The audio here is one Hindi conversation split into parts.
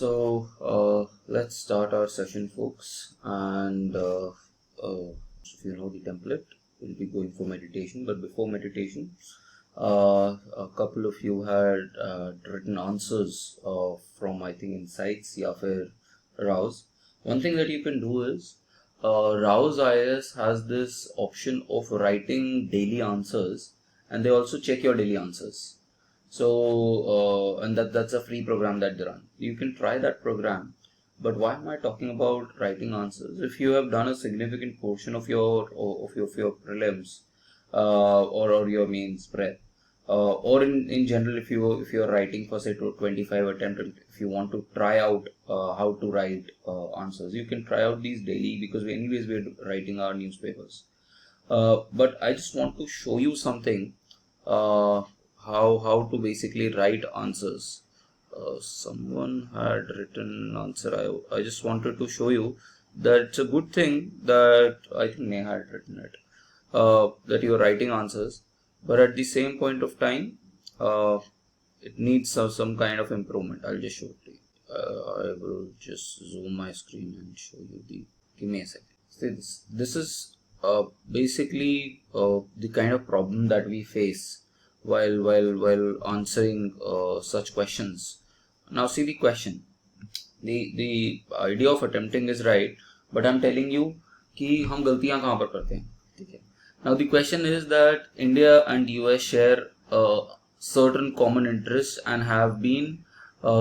Let's start our session, folks. And if you know the template, we'll be going for meditation. But before meditation, a couple of you had written answers from, I think, Insights या फिर Rouse. One thing that you can do is Rouse IS has this option of writing daily answers, and they also check your daily answers. And that's a free program that they run. You can try that program. But why am I talking about writing answers? If you have done a significant portion of your prelims or your mains prep, or in general, if you're writing for say 25 attempts, if you want to try out how to write answers, you can try out these daily, because we're writing our newspapers. But I just want to show you something. How to basically write answers. Someone had written an answer. I just wanted to show you that it's a good thing that I think Neha had written it, that you are writing answers, but at the same point of time, it needs some kind of improvement. I'll just show it to you. I will just zoom my screen and show you give me a second. See, this is basically the kind of problem that we face while answering such questions. Now see the question. The idea of attempting is right, but I'm telling you कि हम गलतियां कहाँ पर करते हैं, ठीक है? Now the question is that India and US share certain common interests and have been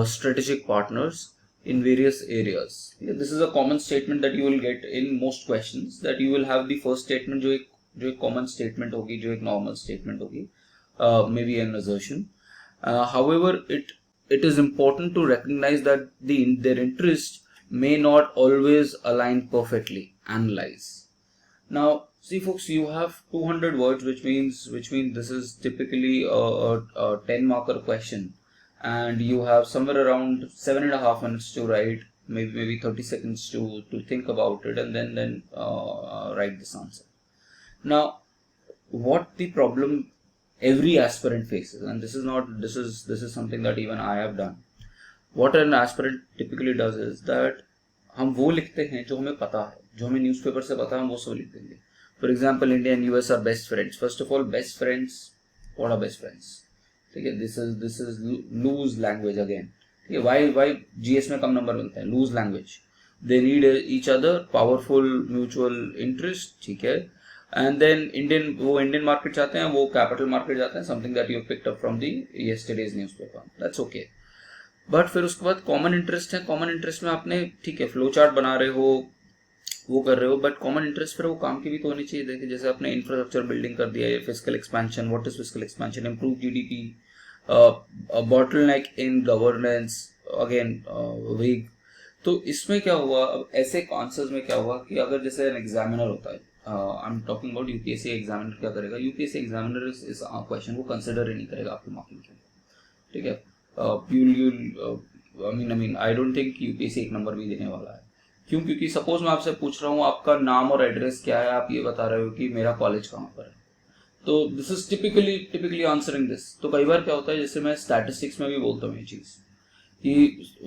strategic partners in various areas. This is a common statement that you will get in most questions, that you will have the first statement जो एक common statement होगी, जो एक normal statement होगी. Maybe an assertion. However, it is important to recognize that their interests may not always align perfectly. Analyze. Now, see, folks, you have 200 words, which means this is typically a 10 marker question, and you have somewhere around 7.5 minutes to write, maybe 30 seconds to think about it, and then write this answer. Now, what the problem every aspirant faces, and this is something that even I have done. What an aspirant typically does is that हम वो लिखते हैं जो हमें पता है, जो हमें न्यूज़पेपर से पता है, हम वो सब लिख देंगे. For example, India and US are best friends. First of all, best friends. What are best friends? ठीक है, this is loose language again. ठीक है, why GS में कम नंबर मिलते हैं? Loose language. They need each other, powerful mutual interest. ठीक है. And then Indian market चाहते हैं, वो capital market जाते हैं, something that you picked up from the yesterday's newspaper. That's okay. But फिर उसके बाद common interest है. Common interest में आपने ठीक है फ्लो चार्ट बना रहे हो, वो कर रहे हो, but common interest फिर वो काम की भी तो होनी चाहिए. देखिए जैसे आपने infrastructure building कर दिया है, fiscal expansion. What is fiscal expansion? Improve GDP, a bottleneck in governance, again weak. तो इसमें क्या हुआ, अब ऐसे आंसर्स में क्या हुआ कि अगर जैसे an examiner होता है, I'm talking about UPSC examiner क्या करेगा, UPSC एग्जामिनर इस क्वेश्चन को कंसिडर ही नहीं करेगा आपकी मार्किंग के लिए, ठीक है? I don't think UPSC एक नंबर भी देने वाला है. क्यों? क्योंकि सपोज मैं आपसे पूछ रहा हूँ आपका नाम और एड्रेस क्या है, आप ये बता रहे हो कि मेरा कॉलेज कहाँ पर है, तो this is typically answering this. तो कई बार क्या होता है, जैसे मैं स्टैटिस्टिक्स में भी बोलता हूँ ये चीज़ कि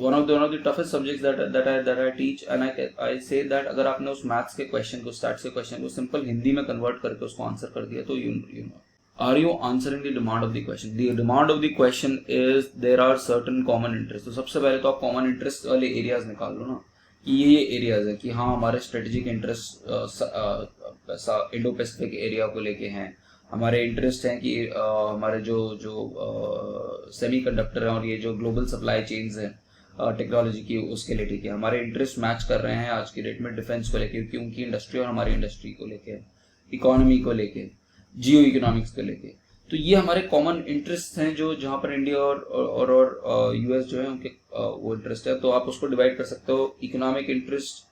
one of the toughest subjects that I teach, and I say that अगर आपने उस मैथ्स के क्वेश्चन को, स्टैट्स के क्वेश्चन को सिंपल हिंदी में कन्वर्ट करके उसको आंसर कर दिया, तो you know, are you answering the demand of the question? The demand of the question is there are certain common interests. तो सबसे पहले तो आप common interest वाले areas निकाल लो ना, कि ये areas है कि हाँ हमारे strategic interest Indo Pacific area को लेके हैं, हमारे इंटरेस्ट हैं कि हमारे जो सेमीकंडक्टर हैं और ये जो ग्लोबल सप्लाई चेन्स हैं टेक्नोलॉजी की, उसके लिए ठीक है, हमारे इंटरेस्ट मैच कर रहे हैं आज की डेट में डिफेंस को लेके, क्योंकि उनकी इंडस्ट्री और हमारी इंडस्ट्री को लेके, इकोनॉमी को लेके, जियो इकोनॉमिक्स को लेके. तो ये हमारे कॉमन इंटरेस्ट हैं जो जहाँ पर इंडिया और यूएस जो है उनके वो इंटरेस्ट है. तो आप उसको डिवाइड कर सकते हो, economic interest,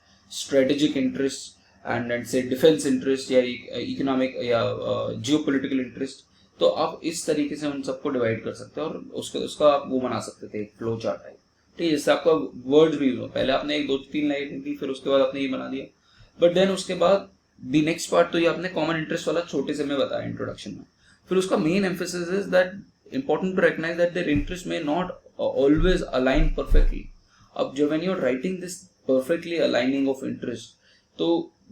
strategic interest, and से डिफेंस इंटरेस्ट या इकोनॉमिक या जियोपॉलिटिकल इंटरेस्ट. तो आप इस तरीके से उन सबको डिवाइड कर सकते हो और उसका आप वो बना सकते थे फ्लो चार्ट टाइप, ठीक है, जिससे आपका वर्ड्स भी हो. पहले आपने 1-2-3 लाइन दी, फिर उसके बाद आपने ये बना दिया, बट देन उसके बाद द नेक्स्ट पार्ट तो ये आपने कॉमन इंटरेस्ट वाला छोटे से में बताया इंट्रोडक्शन में. फिर उसका main emphasis is that important to recognize that their interests may not always align perfectly. अब जब when you're writing this perfectly aligning of interest, तो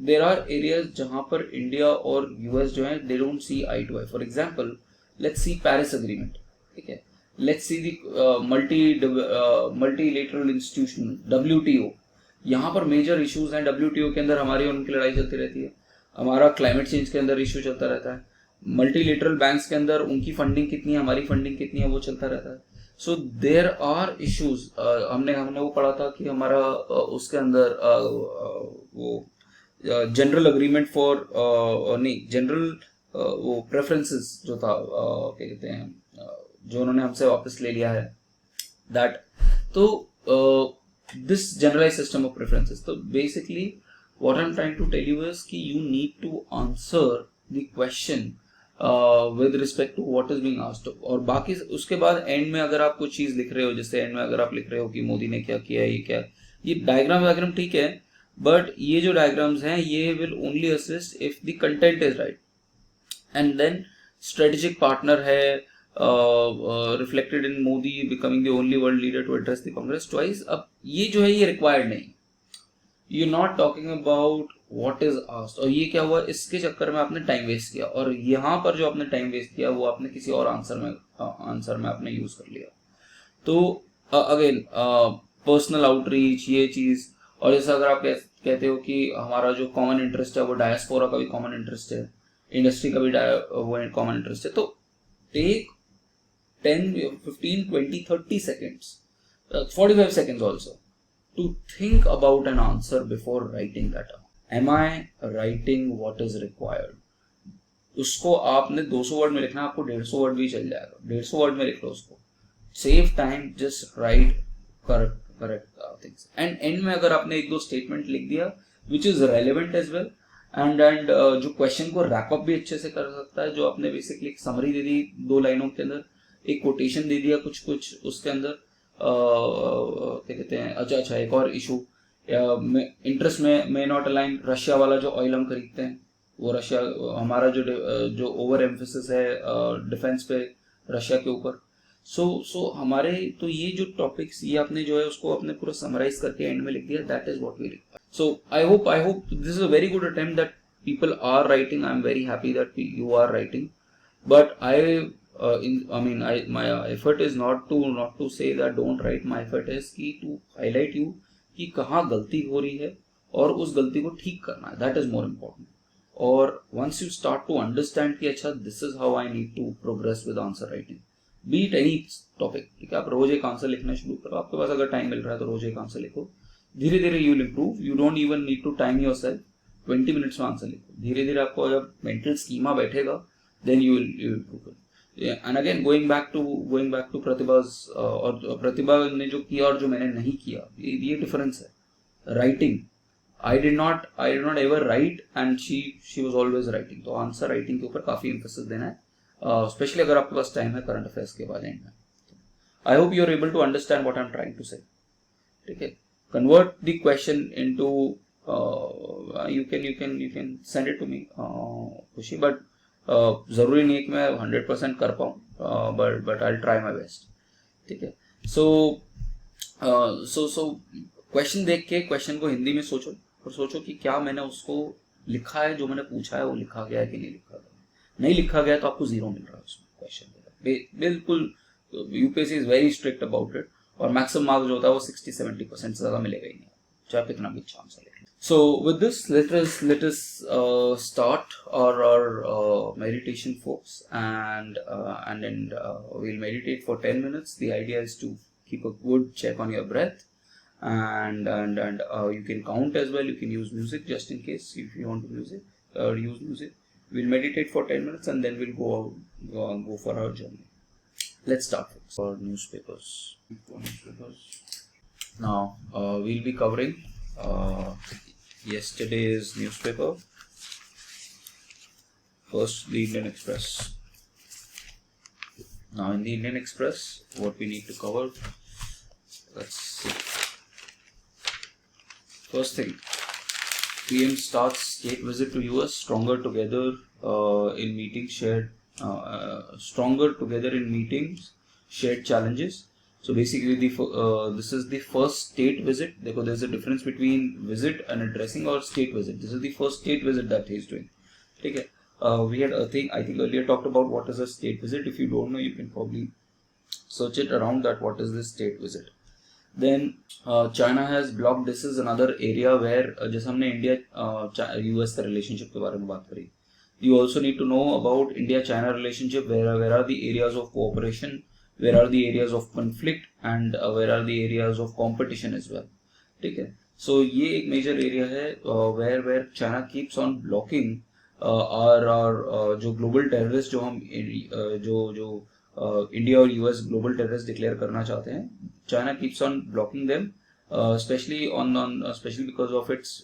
there are areas जहाँ पर इंडिया और यूएस जो है they don't see eye to eye. For example, let's see Paris Agreement, ठीक है, let's see the multilateral institution WTO. यहाँ पर मेजर इश्यूज हैं WTO के अंदर, हमारी और उनकी लड़ाई चलती रहती है, हमारा क्लाइमेट चेंज के अंदर इशू चलता रहता है, मल्टीलेटरल बैंक्स के अंदर उनकी फंडिंग कितनी है, हमारी फंडिंग कितनी है, वो चलता रहता है. So there are issues. हमने वो पढ़ा था कि हमारा उसके अंदर वो जनरल अग्रीमेंट फॉर नहीं जनरल वो प्रेफरेंसेस जो था, क्या कहते हैं, जो उन्होंने हमसे वापस ले लिया है दैट. तो this generalise system of preferences. तो basically what I am trying to tell you is कि you need to answer the question with respect to what is being asked. और बाकी उसके बाद एंड में अगर आप कुछ चीज लिख रहे हो, जैसे एंड में अगर आप लिख रहे हो कि मोदी ने क्या किया, ये क्या, ये डायग्राम ठीक है, बट ये जो डायग्राम्स हैं ये will only assist if the content is right. And then strategic partner है, reflected in Modi becoming the only world leader to address the Congress twice. अब ये जो है ये रिक्वायर्ड नहीं, you not talking about what is asked. और ये क्या हुआ, इसके चक्कर में आपने टाइम वेस्ट किया, और यहाँ पर जो आपने टाइम वेस्ट किया वो आपने किसी और आंसर में आपने यूज कर लिया. तो अगेन पर्सनल आउटरीच ये चीज. और जैसे अगर आप कहते हो कि हमारा जो कॉमन इंटरेस्ट है वो डायस्पोरा का भी कॉमन इंटरेस्ट है, इंडस्ट्री का भी वो कॉमन इंटरेस्ट है, तो take 10, 15, 20, 30 seconds, 45 seconds also to think about an answer before writing that out. Am I writing what is required? उसको आपने 200 वर्ड में लिखना, आपको 150 वर्ड भी चल जाएगा, 150 वर्ड में लिख लो उसको. Save time, just write correct things. And end में अगर आपने एक दो स्टेटमेंट लिख दिया which is relevant as well, and जो क्वेश्चन को रैप अप भी अच्छे से कर सकता है, जो आपने बेसिकली एक समरी दे दी 2 लाइनों के अंदर, एक कोटेशन दे दिया कुछ उसके अंदर, क्या कहते हैं, अच्छा एक और इशू, इंटरेस्ट में मे नॉट अलाइन. रशिया वाला जो ऑयल हम खरीदते हैं, वो रशिया, हमारा जो ओवर एम्फेसिस है डिफेंस पे रशिया के ऊपर. सो हमारे तो ये जो टॉपिक्स ये आपने जो है उसको आपने पूरा समराइज करके एंड में लिख दिया. That is what we require. So I hope this is a very good attempt that people are writing. I am very happy that you are writing, but my effort is not to say that don't write. My effort is कि to highlight you कि कहाँ गलती हो रही है और उस गलती को ठीक करना है. That is more important. और once you start to understand कि अच्छा this is how I need to progress with answer writing, be it any topic, ठीक है, आप रोज एक आंसर लिखना शुरू करो. आपके पास अगर टाइम मिल रहा है तो रोज एक आंसर लिखो. धीरे धीरे you will improve. You don't even need to time yourself. 20 minutes में आंसर लिखो. धीरे धीरे आपको जब मेंटल स्कीमा बैठेगा then you will improve. And again going back to Pratibha's और प्रतिभा ने जो किया और जो मैंने नहीं किया, ये डिफरेंस है. Writing, I did not ever write and she was always writing. तो आंसर राइटिंग के ऊपर काफी एम्फेसिस देना है, स्पेशली अगर आपके पास टाइम है करंट अफेयर्स के बाद एंड में. I hope you are able to understand what I am trying to say. ठीक है, convert the question into you can send it to me Khushi, but जरूरी नहीं है कि मैं 100% कर पाऊँ, but I try my best. ठीक है. सो क्वेश्चन देख के क्वेश्चन को हिंदी में सोचो और सोचो कि क्या मैंने उसको लिखा है, जो मैंने पूछा है वो लिखा गया है कि नहीं लिखा गया. नहीं लिखा गया तो आपको 0 मिल रहा है उसमें क्वेश्चन. बिल्कुल UPSC is very strict about it, और मैक्सिमम मार्क्स जो होता है वो 60-70% से ज्यादा मिलेगा ही नहीं, चाहे कितना भी अच्छा आंसर लिखे. So with this, let us start our meditation, folks, and then we'll meditate for 10 minutes. The idea is to keep a good check on your breath, and you can count as well. You can use music just in case if you want to use music. We'll meditate for 10 minutes and then we'll go for our journey. Let's start, folks. For newspapers. Now we'll be covering yesterday's newspaper. First, the Indian Express. Now in the Indian Express, what we need to cover, let's see. First thing, PM starts state visit to US, stronger together in meetings, shared stronger together in meetings, shared challenges. So basically this is the first state visit. देखो, there's a difference between visit and addressing or state visit. This is the first state visit that he's doing. ठीक है. We had I think earlier talked about what is a state visit. If you don't know, you can probably search it around that. What is this state visit? Then China has blocked. This is another area where जैसे हमने India US का relationship के बारे में बात करी. You also need to know about India-China relationship. Where are the areas of cooperation? Where are the areas of conflict? And where are the areas of competition as well? ठीक है. So ये एक major area है where China keeps on blocking our जो global terrorists जो हम जो इंडिया और यूएस ग्लोबल टेररिस्ट डिक्लेयर करना चाहते हैं. China keeps on blocking them, especially especially because of its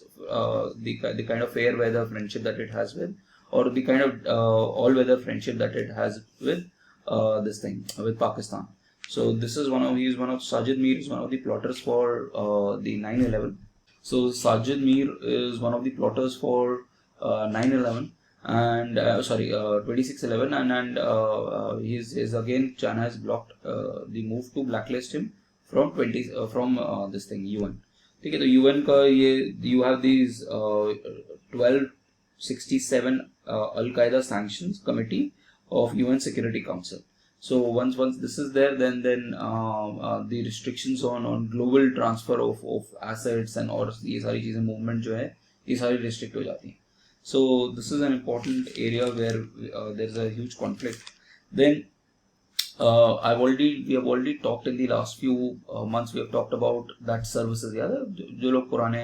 the kind of fair weather friendship that it has with, or the kind of all weather friendship that it has with this thing with Pakistan. So this is Sajid Mir is one of the plotters for the 9/11. So Sajid Mir is one of the plotters for 9/11 and 26/11, and he's again, China has blocked the move to blacklist him from this thing UN. ठीक है. तो UN का ये you have these 1267 Al-Qaeda sanctions committee of UN Security Council. So once this is there, then the restrictions on global transfer of assets and और ये सारी चीजें movement जो है ये सारी restrict हो जाती हैं. So this is an important area where there is a huge conflict. Then we have already talked in the last few months. We have talked about that services. याद है जो लोग पुराने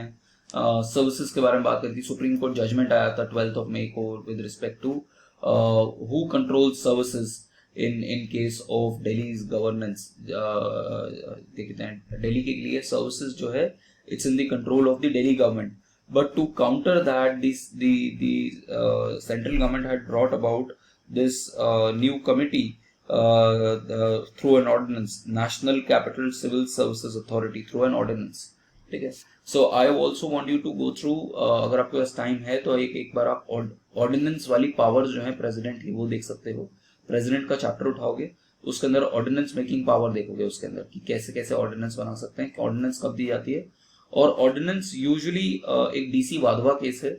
services के बारे में बात करती. सुप्रीम कोर्ट जजमेंट आया था 12th of May को with respect to who controls services in case of Delhi's governance. देखते हैं दिल्ली के लिए services जो है it's in the control of the Delhi government. But to counter that, the central government had brought about this new committee through an ordinance, National Capital Civil Services Authority, through an ordinance. ठीक है. So I also want you to go through, अगर आपके पास टाइम है तो एक बार आप ऑर्डिनेंस वाली पावर्स जो है प्रेसिडेंट की वो देख सकते हो. प्रेसिडेंट का चैप्टर उठाओगे, उसके अंदर ऑर्डिनेंस मेकिंग पावर देखोगे उसके अंदर कि कैसे कैसे ऑर्डिनेंस बना सकते हैं, ऑर्डिनेंस कब दी जाती है. और ऑर्डिनेंस यूजुअली एक डीसी वाधवा केस है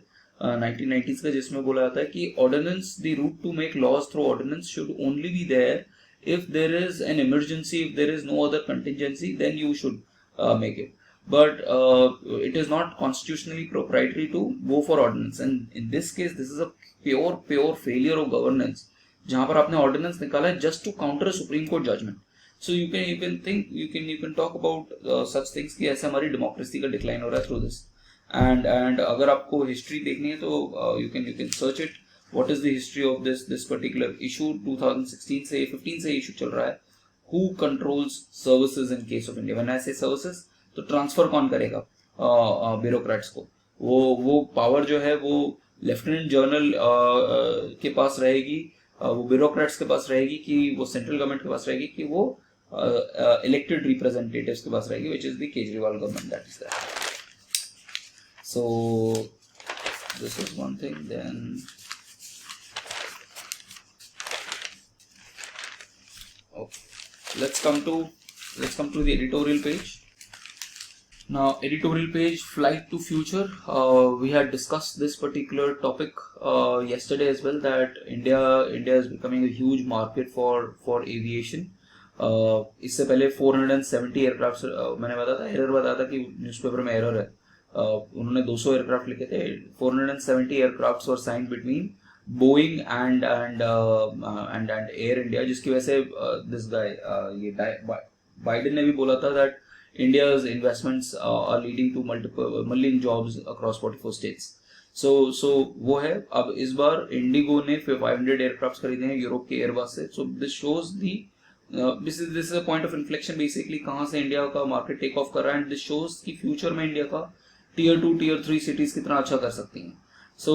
1990s का, जिसमें बोला जाता है कि ordinance the route to make laws through ordinance should only be there if there is an emergency, if there is no other contingency, then you should make it. But it is not constitutionally proprietary to go for ordinance. And in this case, this is a pure failure of governance. जहाँ पर आपने ordinance निकाला है just to counter a Supreme Court judgment. So you can talk about such things कि ऐसे हमारी democracy का decline हो रहा है through this. And अगर आपको history देखनी है तो you can search it. What is the history of this particular issue? 2016 से 15 से issue चल रहा है. Who controls services in case of India? When I say services, तो ट्रांसफर कौन करेगा ब्यूरोक्रेट्स को? वो पावर जो है वो लेफ्टिनेंट जनरल के पास रहेगी, वो ब्यूरोक्रेट्स के पास रहेगी कि वो सेंट्रल गवर्नमेंट के पास रहेगी कि वो इलेक्टेड रिप्रेजेंटेटिव्स के पास रहेगी, which is the Kejriwal government that is there. So this is one thing. Then okay, let's come to the editorial page. Now, editorial page, flight to future. We had discussed this particular topic yesterday as well, that India is becoming a huge market for aviation. इससे पहले 470 एयरक्राफ्ट मैंने बताया था कि न्यूज़पेपर में एरर है. उन्होंने 200 एयरक्राफ्ट लिखे थे. 470 aircraft were signed between Boeing and air India, जिसकी वजह से दिस गाय ये बाइडेन ने भी बोला था that India's investments are leading to multiple million jobs across 44 states. So वो है. अब इस बार इंडिगो ने 500 एयरक्राफ्ट खरीदे हैं यूरोप के एयरबस से. So this shows this is a point of inflection basically, कहाँ से इंडिया का मार्केट टेक ऑफ कर रहा है. एंड दिस शोज कि फ्यूचर में इंडिया का tier 2 tier 3 cities कितना अच्छा कर सकती हैं. So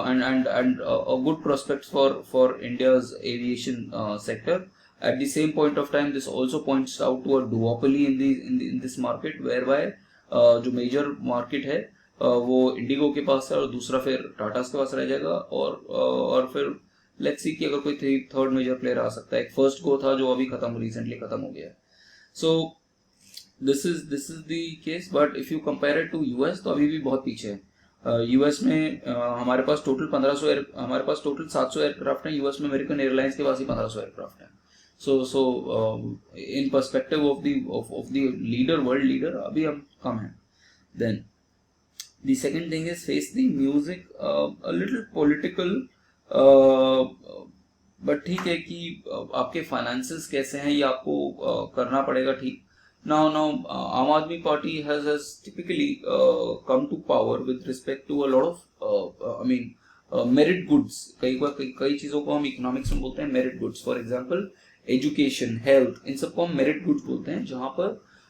and a good prospects for India's aviation sector. At the same point of time, this also points out to a duopoly in this market, whereby जो major market है वो इंडिगो के पास है और दूसरा फिर टाटास के पास रह जाएगा. और फिर लेट्स सी कि अगर कोई थर्ड मेजर प्लेयर आ सकता है. एक फर्स्ट गो था जो अभी रिसेंटली खत्म हो गया है. So this is the case. But if you compare it to US तो अभी भी बहुत पीछे है. यूएस में हमारे पास टोटल 700 एयरक्राफ्ट है. यूएस में अमेरिकन एयरलाइंस के पास ही 1500 एयरक्राफ्ट है. So in perspective of the leader, world leader, अभी हम कम हैं. Then the second thing is face the music, a little political, but ठीक है कि आपके finances कैसे हैं ये आपको करना पड़ेगा. ठीक. Now Aam Aadmi Party has typically come to power with respect to a lot of merit goods. कई चीजों को हम इकोनॉमिक्स में बोलते हैं merit goods. For example, education, health, इन सबको हम मेरिट गुड्स बोलते हैं, जहां पर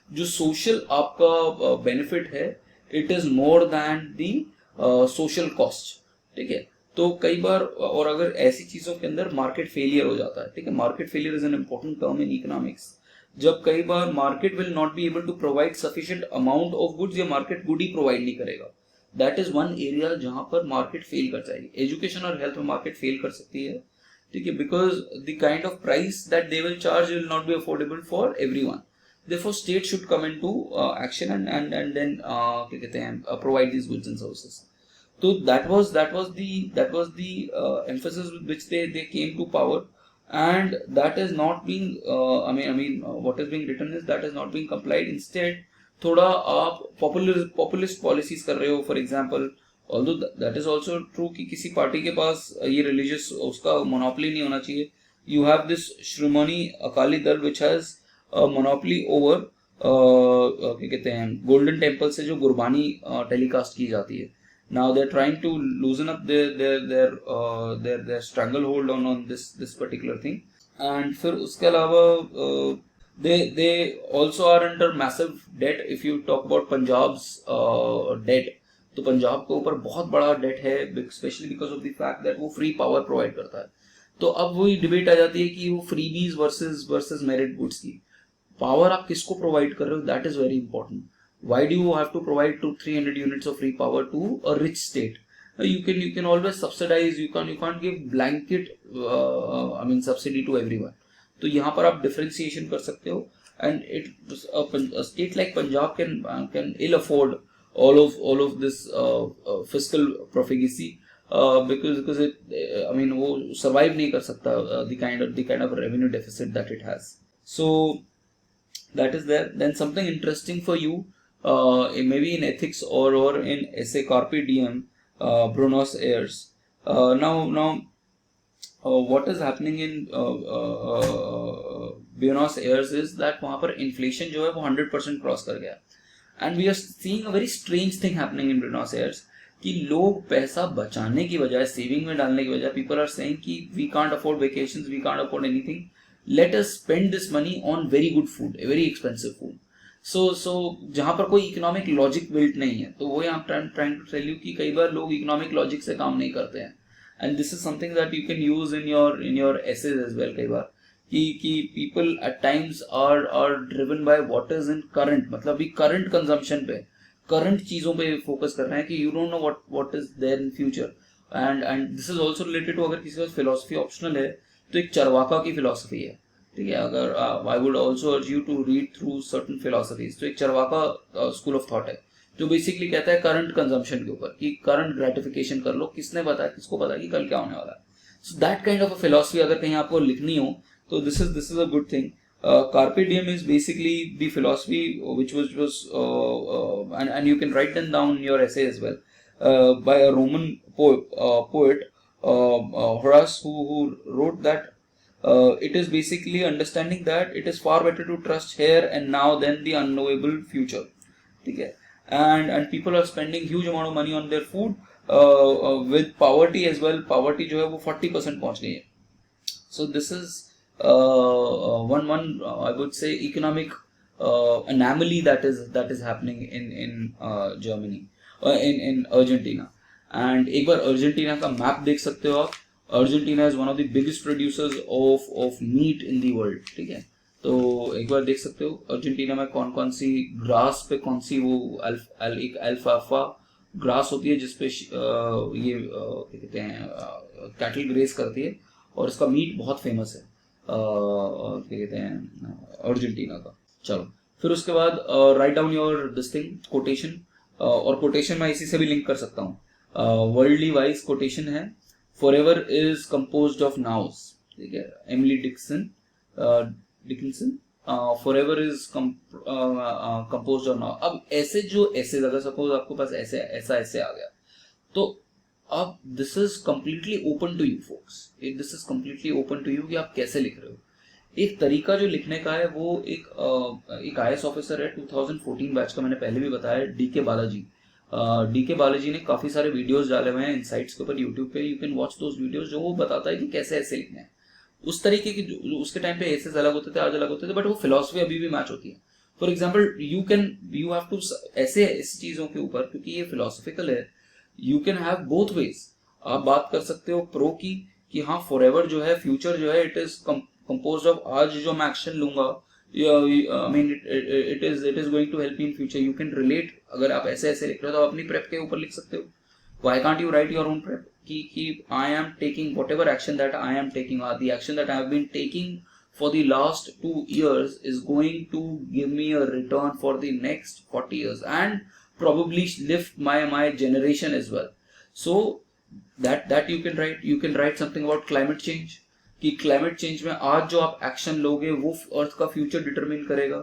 जो सोशल आपका बेनिफिट है it is more than the social cost. ठीक है. तो कई बार और अगर ऐसी चीजों के अंदर मार्केट फेलियर हो जाता है. ठीक है. Market failure is an important term in economics. जब कई बार market will not be able to provide sufficient amount of goods, या मार्केट गुड ही प्रोवाइड नहीं करेगा. दैट इज वन एरिया जहां पर मार्केट फेल कर जाएगी. एजुकेशन और हेल्थ में मार्केट फेल कर सकती है. ठीक है. Because the kind of price that they will charge will not B affordable for everyone. Therefore state should come into action and then क्या कहते हैं provide these goods and services. So that was the emphasis with which they came to power, and that is not being what is being written is that is not being complied. Instead थोड़ा आप populist policies कर रहे हो. For example, although that is also true कि किसी पार्टी के पास ये religious उसका monopoly नहीं होना चाहिए. You have this Shrimani Akali Dal which has monopoly over क्या कहते हैं गोल्डन टेम्पल से जो गुरबानी टेलीकास्ट की जाती है. Now they are trying to loosen up their struggle hold on this particular thing. And फिर उसके अलावा they also are under massive debt. If you talk about Punjab's debt, तो पंजाब के ऊपर बहुत बड़ा डेट है, specially because of the fact that वो फ्री पावर प्रोवाइड करता है. तो अब वही डिबेट आ जाती है कि वो फ्रीबीज वर्सेस मेरिट गुड्स की. पावर आप किसको प्रोवाइड कर रहे हो, that is very important. Why do you have to provide 300 units of free power to a rich state? You can always subsidize. You can't give blanket subsidy to everyone. तो यहाँ पर आप differentiation कर सकते हो. And a state like Punjab can ill afford all of this fiscal profligacy because it वो survive नहीं कर सकता the kind of revenue deficit that it has. So that is there. Then something interesting for you, maybe in ethics or in essay Carpe Diem, Buenos Aires. Now what is happening in Buenos Aires is that वहाँ पर inflation जो है वो 100% क्रॉस कर गया. And we are seeing a very strange thing happening in Buenos Aires कि लोग पैसा बचाने की बजाय, सेविंग में डालने की बजाय, people are saying कि we can't afford vacations, we can't afford anything. Let us spend this money on very good food, a very expensive food. So जहाँ पर कोई इकोनॉमिक लॉजिक बिल्ट नहीं है, तो वो यहाँ ट्राइंग टू टेल यू कि कई बार लोग इकोनॉमिक लॉजिक से काम नहीं करते हैं. And this is something that you can use in your essays as well. कई बार कि people at times are driven by what is in current, मतलब अभी करंट कंजम्पशन पे, करंट चीजों पे फोकस कर रहे हैं कि you don't know what is there in future. And this is also related to, अगर किसी का फिलोसफी ऑप्शनल है तो एक चरवाका की फिलोसफी है. ठीक है. अगर I would also urge you to read through certain philosophies. तो एक चरवाका स्कूल ऑफ थॉट है जो बेसिकली कहता है करंट कंजम्पशन के ऊपर कि करंट ग्रेटिफिकेशन कर लो. किसको पता कि कल क्या होने वाला है. So that kind of a philosophy अगर कहीं आपको लिखनी हो तो this is a good thing. Carpe Diem is basically the philosophy which was and you can write them down in your essay as well, by a Roman poet Horace, who wrote that it is basically understanding that it is far better to trust here and now than the unknowable future. ठीक है. And people are spending huge amount of money on their food, with poverty as well. Poverty जो है वो 40% पहुंच गई है. So this is one I would say economic anomaly that is happening in Germany, in Argentina. And एक बार अर्जेंटीना का मैप देख सकते हो आप. Argentina is one of the biggest producers of meat in the world. ठीक है. तो एक बार देख सकते हो अर्जेंटीना में कौन कौन सी ग्रास पे कौन सी वो एक अल्फाफा ग्रास होती है जिसपे ये क्या कहते हैं कैटल ग्रेस करती है, और इसका मीट बहुत फेमस है क्या कहते हैं अर्जेंटीना का. चलो फिर उसके बाद write down your this thing quotation, और कोटेशन मैं इसी से भी लिंक कर सकता हूँ। वर्ल्डली वाइज कोटेशन है, forever is composed of knows, ठीक है, Emily Dickinson, forever is composed of now. अब ऐसे जो ऐसे, अगर सपोज आपके पास ऐसे ऐसा ऐसे आ गया, तो अब this is completely open to you folks, this is completely open to you कि आप कैसे लिख रहे हो। एक तरीका जो लिखने का है वो एक आईएएस ऑफिसर है 2014 बैच का, मैंने पहले भी बताया, डीके बालाजी। डीके बालाजी ने काफी सारे वीडियोस डाले हुए हैं इनसाइट्स के ऊपर यूट्यूब पे, you can watch those videos, जो वो बताता है कि कैसे ऐसे लिखना है। उस तरीके की उसके टाइम पे ऐसे अलग होते थे, आज अलग होते थे, बट वो फिलोसफी अभी भी मैच होती है। For example you have to ऐसे चीजों के ऊपर, क्योंकि ये फिलोसफिकल है, you can have both ways. आप बात कर सकते हो प्रो की, कि हाँ फॉरएवर जो है, फ्यूचर जो है, इट इज कंपोज्ड ऑफ, आज जो मैं एक्शन लूंगा, I mean it is going to help me in future, you can relate. अगर आप ऐसे ऐसे लिख रहे हो तो आप अपनी प्रेप के ऊपर लिख सकते हो, why can't you write your own prep ki I am taking whatever action that I am taking, or the action that I have been taking for the last 2 years is going to give me a return for the next 40 years and probably lift my generation as well. So that you can write something about climate change, कि क्लाइमेट चेंज में आज जो आप एक्शन लोगे वो अर्थ का फ्यूचर डिटरमिन करेगा।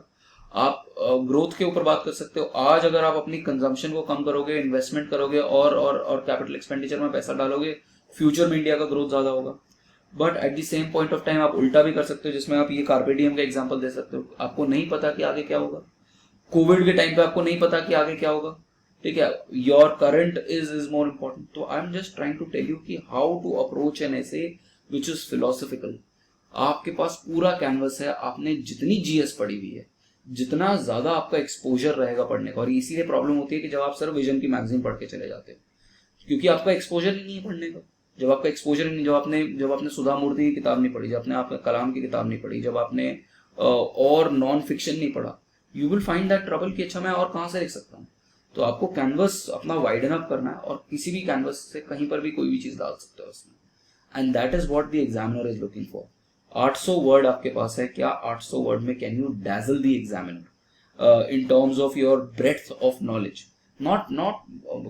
आप ग्रोथ के ऊपर बात कर सकते हो, आज अगर आप अपनी कंजम्पशन को कम करोगे, इन्वेस्टमेंट करोगे और कैपिटल एक्सपेंडिचर में पैसा डालोगे, फ्यूचर में इंडिया का ग्रोथ ज्यादा होगा। But at the same point of time आप उल्टा भी कर सकते हो, जिसमें आप ये कार्पे डिएम का एग्जांपल दे सकते हो। आपको नहीं पता कि आगे क्या होगा, कोविड के टाइम पे आपको नहीं पता कि आगे क्या होगा, ठीक है, your current is more important. तो I am just trying to tell you कि how to approach an essay which is philosophical. आपके पास पूरा कैनवस है, आपने जितनी जीएस पढ़ी हुई है, जितना ज्यादा आपका एक्सपोजर रहेगा पढ़ने का, और इसीलिए प्रॉब्लम होती है कि जब आप सर विजन की मैगजीन पढ़ के चले जाते हो, क्योंकि आपका एक्सपोजर ही नहीं है पढ़ने का। जब आपका एक्सपोजर ही नहीं, जब आपने सुधा मूर्ति की किताब नहीं पढ़ी, जब आपने कलाम की किताब नहीं पढ़ी, जब आपने और नॉन फिक्शन नहीं पढ़ा, you will find that trouble कि अच्छा मैं और कहाँ से लिख सकता हूँ। तो आपको कैनवस अपना वाइडन अप करना है, और किसी भी कैनवस से कहीं पर भी कोई भी चीज डाल सकते हो उसमें, and that is what the examiner is looking for. 800 word आपके पास है, क्या 800 वर्ड में can you dazzle the examiner in terms of your breadth of knowledge, not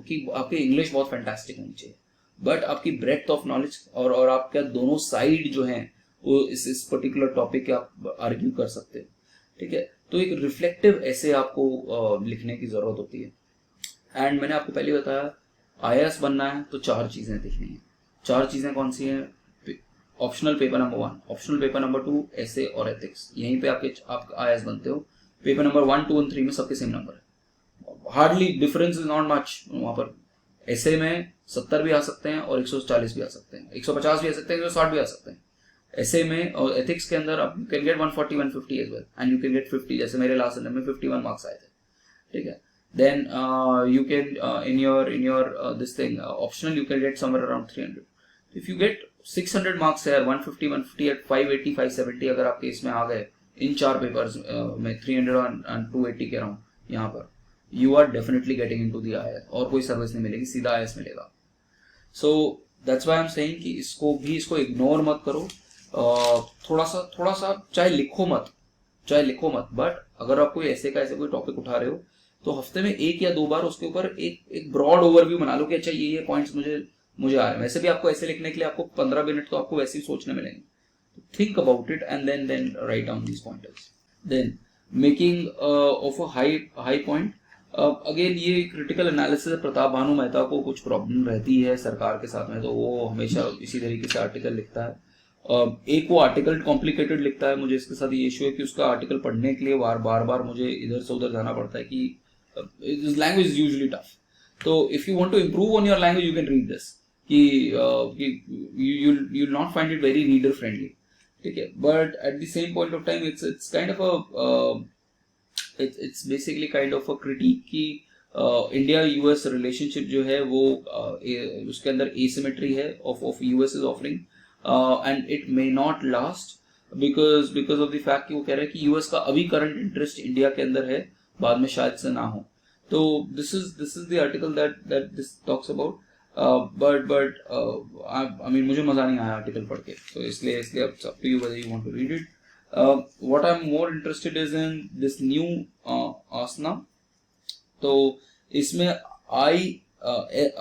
कि आपकी इंग्लिश बहुत फैंटास्टिक होनी चाहिए, बट आपकी ब्रेथ ऑफ नॉलेज, और आपका दोनों साइड जो है वो इस पर्टिकुलर टॉपिक के आप आर्ग्यू कर सकते हो, ठीक है। तो एक रिफ्लेक्टिव ऐसे आपको लिखने की जरूरत होती है। एंड मैंने आपको पहले बताया, आईएएस बनना है तो 4 चीजें दिखनी है। 4 चीजें कौन सी हैं? Optional paper number 1, optional paper number 2 ऐसे और एथिक्स, यहीं पे आप आईएएस बनते हो। पेपर नंबर 1, 2 और 3 में सबके सेम नंबर है, hardly difference is not much. वहां पर ऐसे में 70 भी आ सकते हैं और 140 भी आ सकते हैं, 150 भी आ सकते हैं, 160 भी आ सकते हैं ऐसे में। और एथिक्स के अंदर आप can get 140, 150 as well, and you can get 50, जैसे मेरे लास्ट में 51 मार्क्स आए थे, ठीक है। Then you can in your this thing optional you can get somewhere around 300. If you get 600 marks here, 150, 150 at 580, 570 अगर आपके इसमें आ गए इन 4 पेपर्स में, 300 and 280 कह रहा हूँ यहाँ पर, you are definitely getting into the IAS, और कोई सर्विस नहीं मिलेगी, सीधा IAS मिलेगा। So that's why I'm saying कि इसको इग्नोर मत करो। थोड़ा सा चाहे लिखो मत, बट अगर आप कोई ऐसे कोई टॉपिक उठा रहे हो तो हफ्ते में 1 या 2 बार उसके ऊपर एक ब्रॉड ओवरव्यू बना लो कि अच्छा ये पॉइंट्स मुझे आ रहे हैं। वैसे भी आपको ऐसे लिखने के लिए आपको 15 मिनट तो आपको वैसे ही सोचने मिलेंगे। Think about it and then write down these pointers. Then making of a high point, again ये क्रिटिकल एनालिसिस, प्रताप भानु मेहता को कुछ प्रॉब्लम रहती है सरकार के साथ में, तो वो हमेशा इसी तरीके से आर्टिकल लिखता है। एक वो आर्टिकल कॉम्प्लिकेटेड लिखता है, मुझे इसके साथ ये इशू है कि उसका आर्टिकल पढ़ने के लिए बार मुझे इधर से उधर जाना पड़ता है कि this language is usually tough. So if you want to improve on your language, you can read this. You'll not find it very reader friendly. Okay, but at the same point of time, it's kind of it's basically kind of a critique कि इंडिया यूएस रिलेशनशिप जो है वो उसके अंदर asymmetry है of US is offering and it may not last because of the fact कि वो कह रहे हैं कि यूएस का अभी करंट इंटरेस्ट इंडिया के अंदर है, बाद में शायद से ना हो। तो this is the article that this talks about, but I mean मुझे मजा नहीं आया आर्टिकल पढ़ के, तो इसलिए up to you whether you want to read it. What I'm more interested is in this new asana. तो इसमें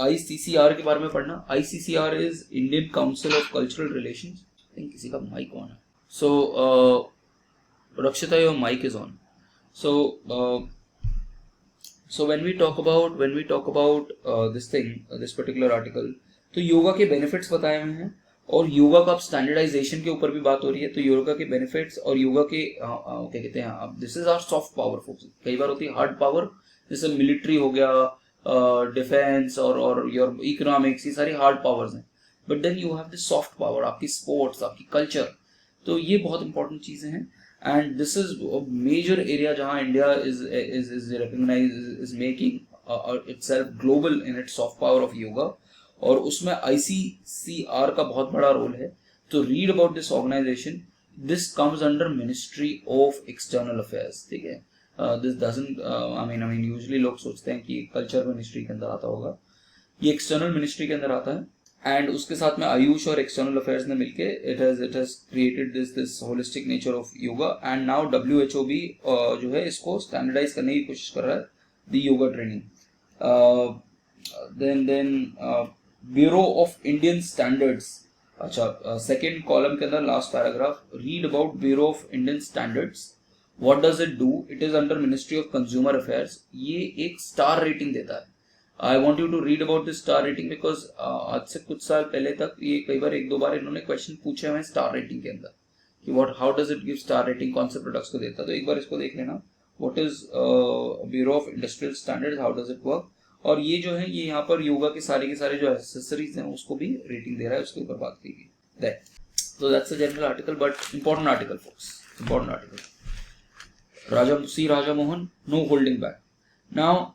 ICCR के बारे में पढ़ना. ICCR is Indian Council of Cultural Relations. I think किसी का mic on है. So Rakshita, your mic is on. So when we talk about this particular article, तो योगा के बेनिफिट्स बताए हुए हैं और योगा का स्टैंडर्डाइजेशन के ऊपर भी बात हो रही है. तो योगा के बेनिफिट्स और योगा के क्या कहते हैं, अब this is our soft power force. कई बार होती है हार्ड पावर, जैसे मिलिट्री हो गया, डिफेंस और योर इकोनॉमिक्स, ये सारी हार्ड पावर्स हैं. But then you have the soft power, आपकी स्पोर्ट्स, आपकी कल्चर. तो ये बहुत इंपॉर्टेंट चीजें हैं. And this is major area जहां India is recognise, is making itself global in its soft power of yoga. और उसमें ICCR का बहुत बड़ा रोल है. तो read about this organisation. This comes under ministry of external affairs. ठीक है, this doesn't I mean usually लोग सोचते हैं कि कल्चर मिनिस्ट्री के अंदर आता होगा. ये एक्सटर्नल मिनिस्ट्री के अंदर आता है. एंड उसके साथ में आयुष और एक्सटर्नल अफेयर्स ने मिलके it has created this holistic nature of yoga. And now WHO भी जो है इसको स्टैंडर्डाइज करने की कोशिश कर रहा है, the yoga training. Then Bureau of Indian Standards. अच्छा, सेकेंड कॉलम के अंदर last paragraph, read about Bureau of Indian Standards. What does it do? It is under ministry of Consumer Affairs. ये एक स्टार रेटिंग देता है. I want you to read about this star rating because आज से कुछ साल पहले तक ये कई बार एक दो बार इन्होंने क्वेश्चन पूछे हुए स्टार रेटिंग के अंदर कि what, how does it give star rating, कौन से प्रोडक्ट्स को देता है. तो एक बार इसको देख लेना. What is bureau of industrial standards, how does it work. और ये जो है ये यहाँ पर योगा के सारे जो एक्सेसरीज हैं उसको भी रेटिंग दे रहा है, उसके ऊपर बात की गई. So that's a general article, but important article, folks. Important article. Raja Mohan, no holding back. Now,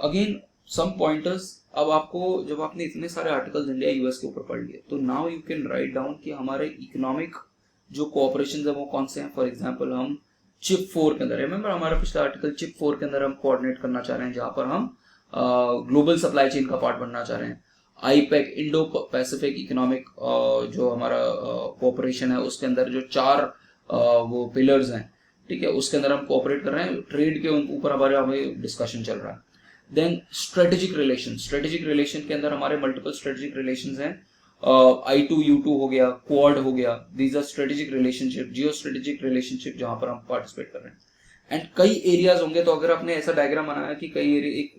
again, some pointers. अब आपको जब आपने इतने सारे आर्टिकल्स इंडिया US के ऊपर पढ़ लिए, तो now you can write down कि हमारे इकोनॉमिक जो कोऑपरेशन है वो कौन से हैं. फॉर एग्जाम्पल हम चिप 4 के अंदर, रिमेंबर हमारा पिछला आर्टिकल चिप 4 के अंदर हम कोऑर्डिनेट करना चाह रहे हैं, जहां पर हम ग्लोबल सप्लाई चेन का पार्ट बनना चाह रहे हैं. IPEC, इंडो पैसिफिक इकोनॉमिक जो हमारा कोऑपरेशन है, उसके अंदर जो 4 वो पिलर्स हैं, ठीक है, उसके अंदर हम कोऑपरेट कर रहे हैं. ट्रेड के ऊपर हमें डिस्कशन चल रहा है. देन स्ट्रेटेजिक रिलेशन के अंदर हमारे मल्टीपल स्ट्रेटेजिक रिलेशंस हैं. I2U2 हो गया, क्वाड हो गया. These are strategic relationship, geo strategic relationship जहां पर हम पार्टिसिपेट कर रहे हैं. एंड कई एरियाज होंगे. तो अगर आपने ऐसा डायग्राम बनाया कि कई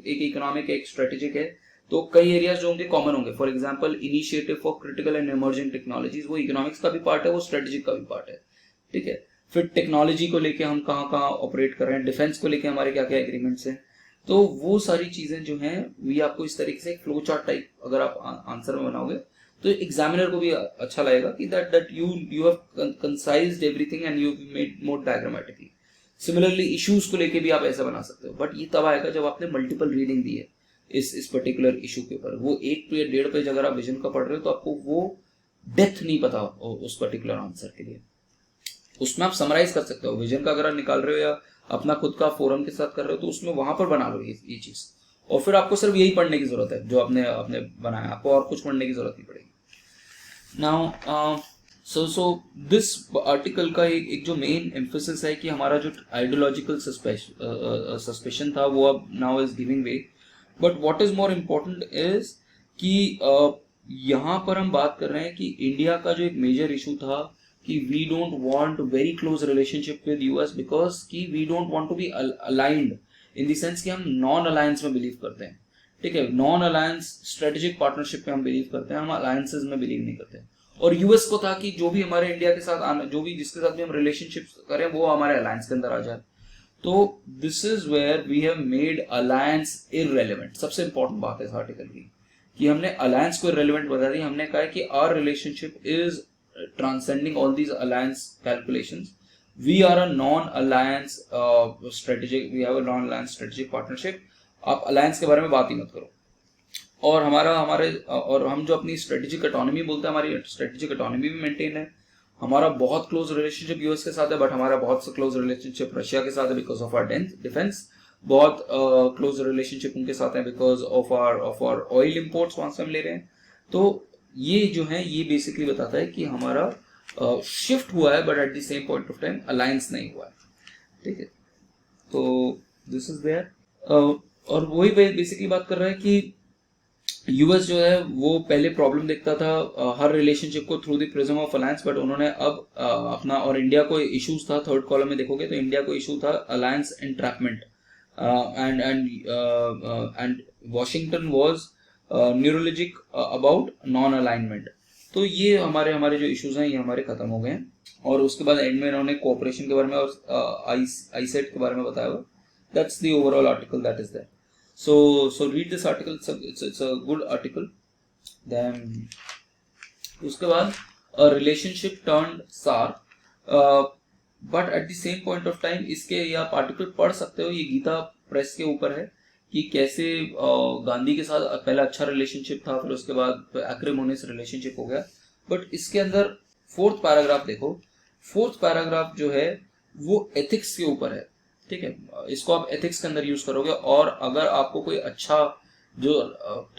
एक इकोनॉमिक एक स्ट्रेटेजिक है, तो कई एरियाज जो होंगे कॉमन होंगे. For example initiative for critical and emerging technologies, वो इकोनॉमिक्स का भी पार्ट है, वो स्ट्रेटेजिक का भी पार्ट है. ठीक है. फिर टेक्नोलॉजी को लेके हम कहाँ ऑपरेट कर रहे हैं, डिफेंस को लेके हमारे क्या क्या एग्रीमेंट्स हैं. तो वो सारी चीजें जो हैं ये आपको इस तरीके से एक फ्लो चार्ट टाइप अगर आप आंसर में बनाओगे तो एग्जामिनर को भी अच्छा लगेगा कि that you have concised everything and you made more diagrammatically. Similarly issues को लेके भी आप ऐसा बना सकते हो, बट ये तब आएगा जब आपने मल्टीपल रीडिंग दी है इस पर्टिकुलर इशू के ऊपर. वो 1 पेज 1.5 पेज अगर आप विजन का पढ़ रहे हो तो आपको वो डेप्थ नहीं पता उस पर्टिकुलर आंसर के लिए. उसमें आप समराइज कर सकते हो. विजन का अगर आप निकाल रहे हो या अपना खुद का फोरम के साथ कर रहे हो तो उसमें वहां पर बना लो ये चीज, और फिर आपको सिर्फ यही पढ़ने की जरूरत है जो आपने बनाया, आपको और कुछ पढ़ने की जरूरत नहीं पड़ेगी. नाउ सो दिस आर्टिकल का एक जो मेन एम्फेसिस है कि हमारा जो आइडियोलॉजिकल सस्पेशन था वो अब now is giving way. But what is more important is कि यहाँ पर हम बात कर रहे हैं कि इंडिया का जो एक मेजर इशू था कि we don't want very close relationship with US because कि we don't want to be aligned in the sense कि हम नॉन अलायंस में बिलीव करते हैं. ठीक है, नॉन अलायंस स्ट्रेटेजिक पार्टनरशिप में हम बिलीव करते हैं, हम अलायंसेज में बिलीव नहीं करते. और US को था कि जो भी हमारे इंडिया के साथ जो भी जिसके साथ भी हम रिलेशनशिप करें वो हमारे अलायंस के अंदर आ जाए. तो this is where we have made alliance irrelevant. सबसे इंपॉर्टेंट बात है इस आर्टिकल की कि हमने अलायंस को इररेलेवेंट बता दी. हमने कहा कि our relationship is transcending all these alliance calculations. We are a non-alliance strategic. We have a non-alliance strategic partnership. आप alliance के बारे में बात ही मत करो. और और हम जो अपनी strategic autonomy बोलते हैं, हमारी strategic autonomy भी maintain है. हमारा बहुत close relationship US के साथ है, but हमारा बहुत close relationship रशिया के साथ है because of our defense. बहुत close relationship उनके साथ है because of our oil imports वहां से हम ले रहे हैं. तो ये जो है ये बेसिकली बताता है कि हमारा शिफ्ट हुआ है, but at the same point of time alliance नहीं हुआ है, ठीक है। तो दिस इज देयर। और वही बेसिकली बात कर रहा है कि यूएस जो है वो पहले प्रॉब्लम देखता था हर रिलेशनशिप को through the prism of alliance, but उन्होंने अब अपना, और इंडिया को इश्यूज था, थर्ड कॉलम में देखोगे तो इंडिया को इशू था alliance entrapment, and Washington was neurologic about non alignment. तो ये हमारे हमारे जो इश्यूज हैं ये हमारे खत्म हो गए हैं। और उसके बाद एंड में इन्होंने कोऑपरेशन के बारे में और आईसेट के बारे में बताया हुआ। That's the overall article that is there. So read this article. It's a good article. Then उसके बाद a relationship turned SAR, but at the same point of time इसके ये आप आर्टिकल पढ़ सकते हो, ये गीता प्रेस के ऊपर है कि कैसे गांधी के साथ पहला अच्छा रिलेशनशिप था, फिर उसके बाद एक्रिमोनियस रिलेशनशिप हो गया। बट इसके अंदर फोर्थ पैराग्राफ देखो, फोर्थ पैराग्राफ जो है वो एथिक्स के ऊपर है, ठीक है। इसको आप एथिक्स के अंदर यूज करोगे, और अगर आपको कोई अच्छा जो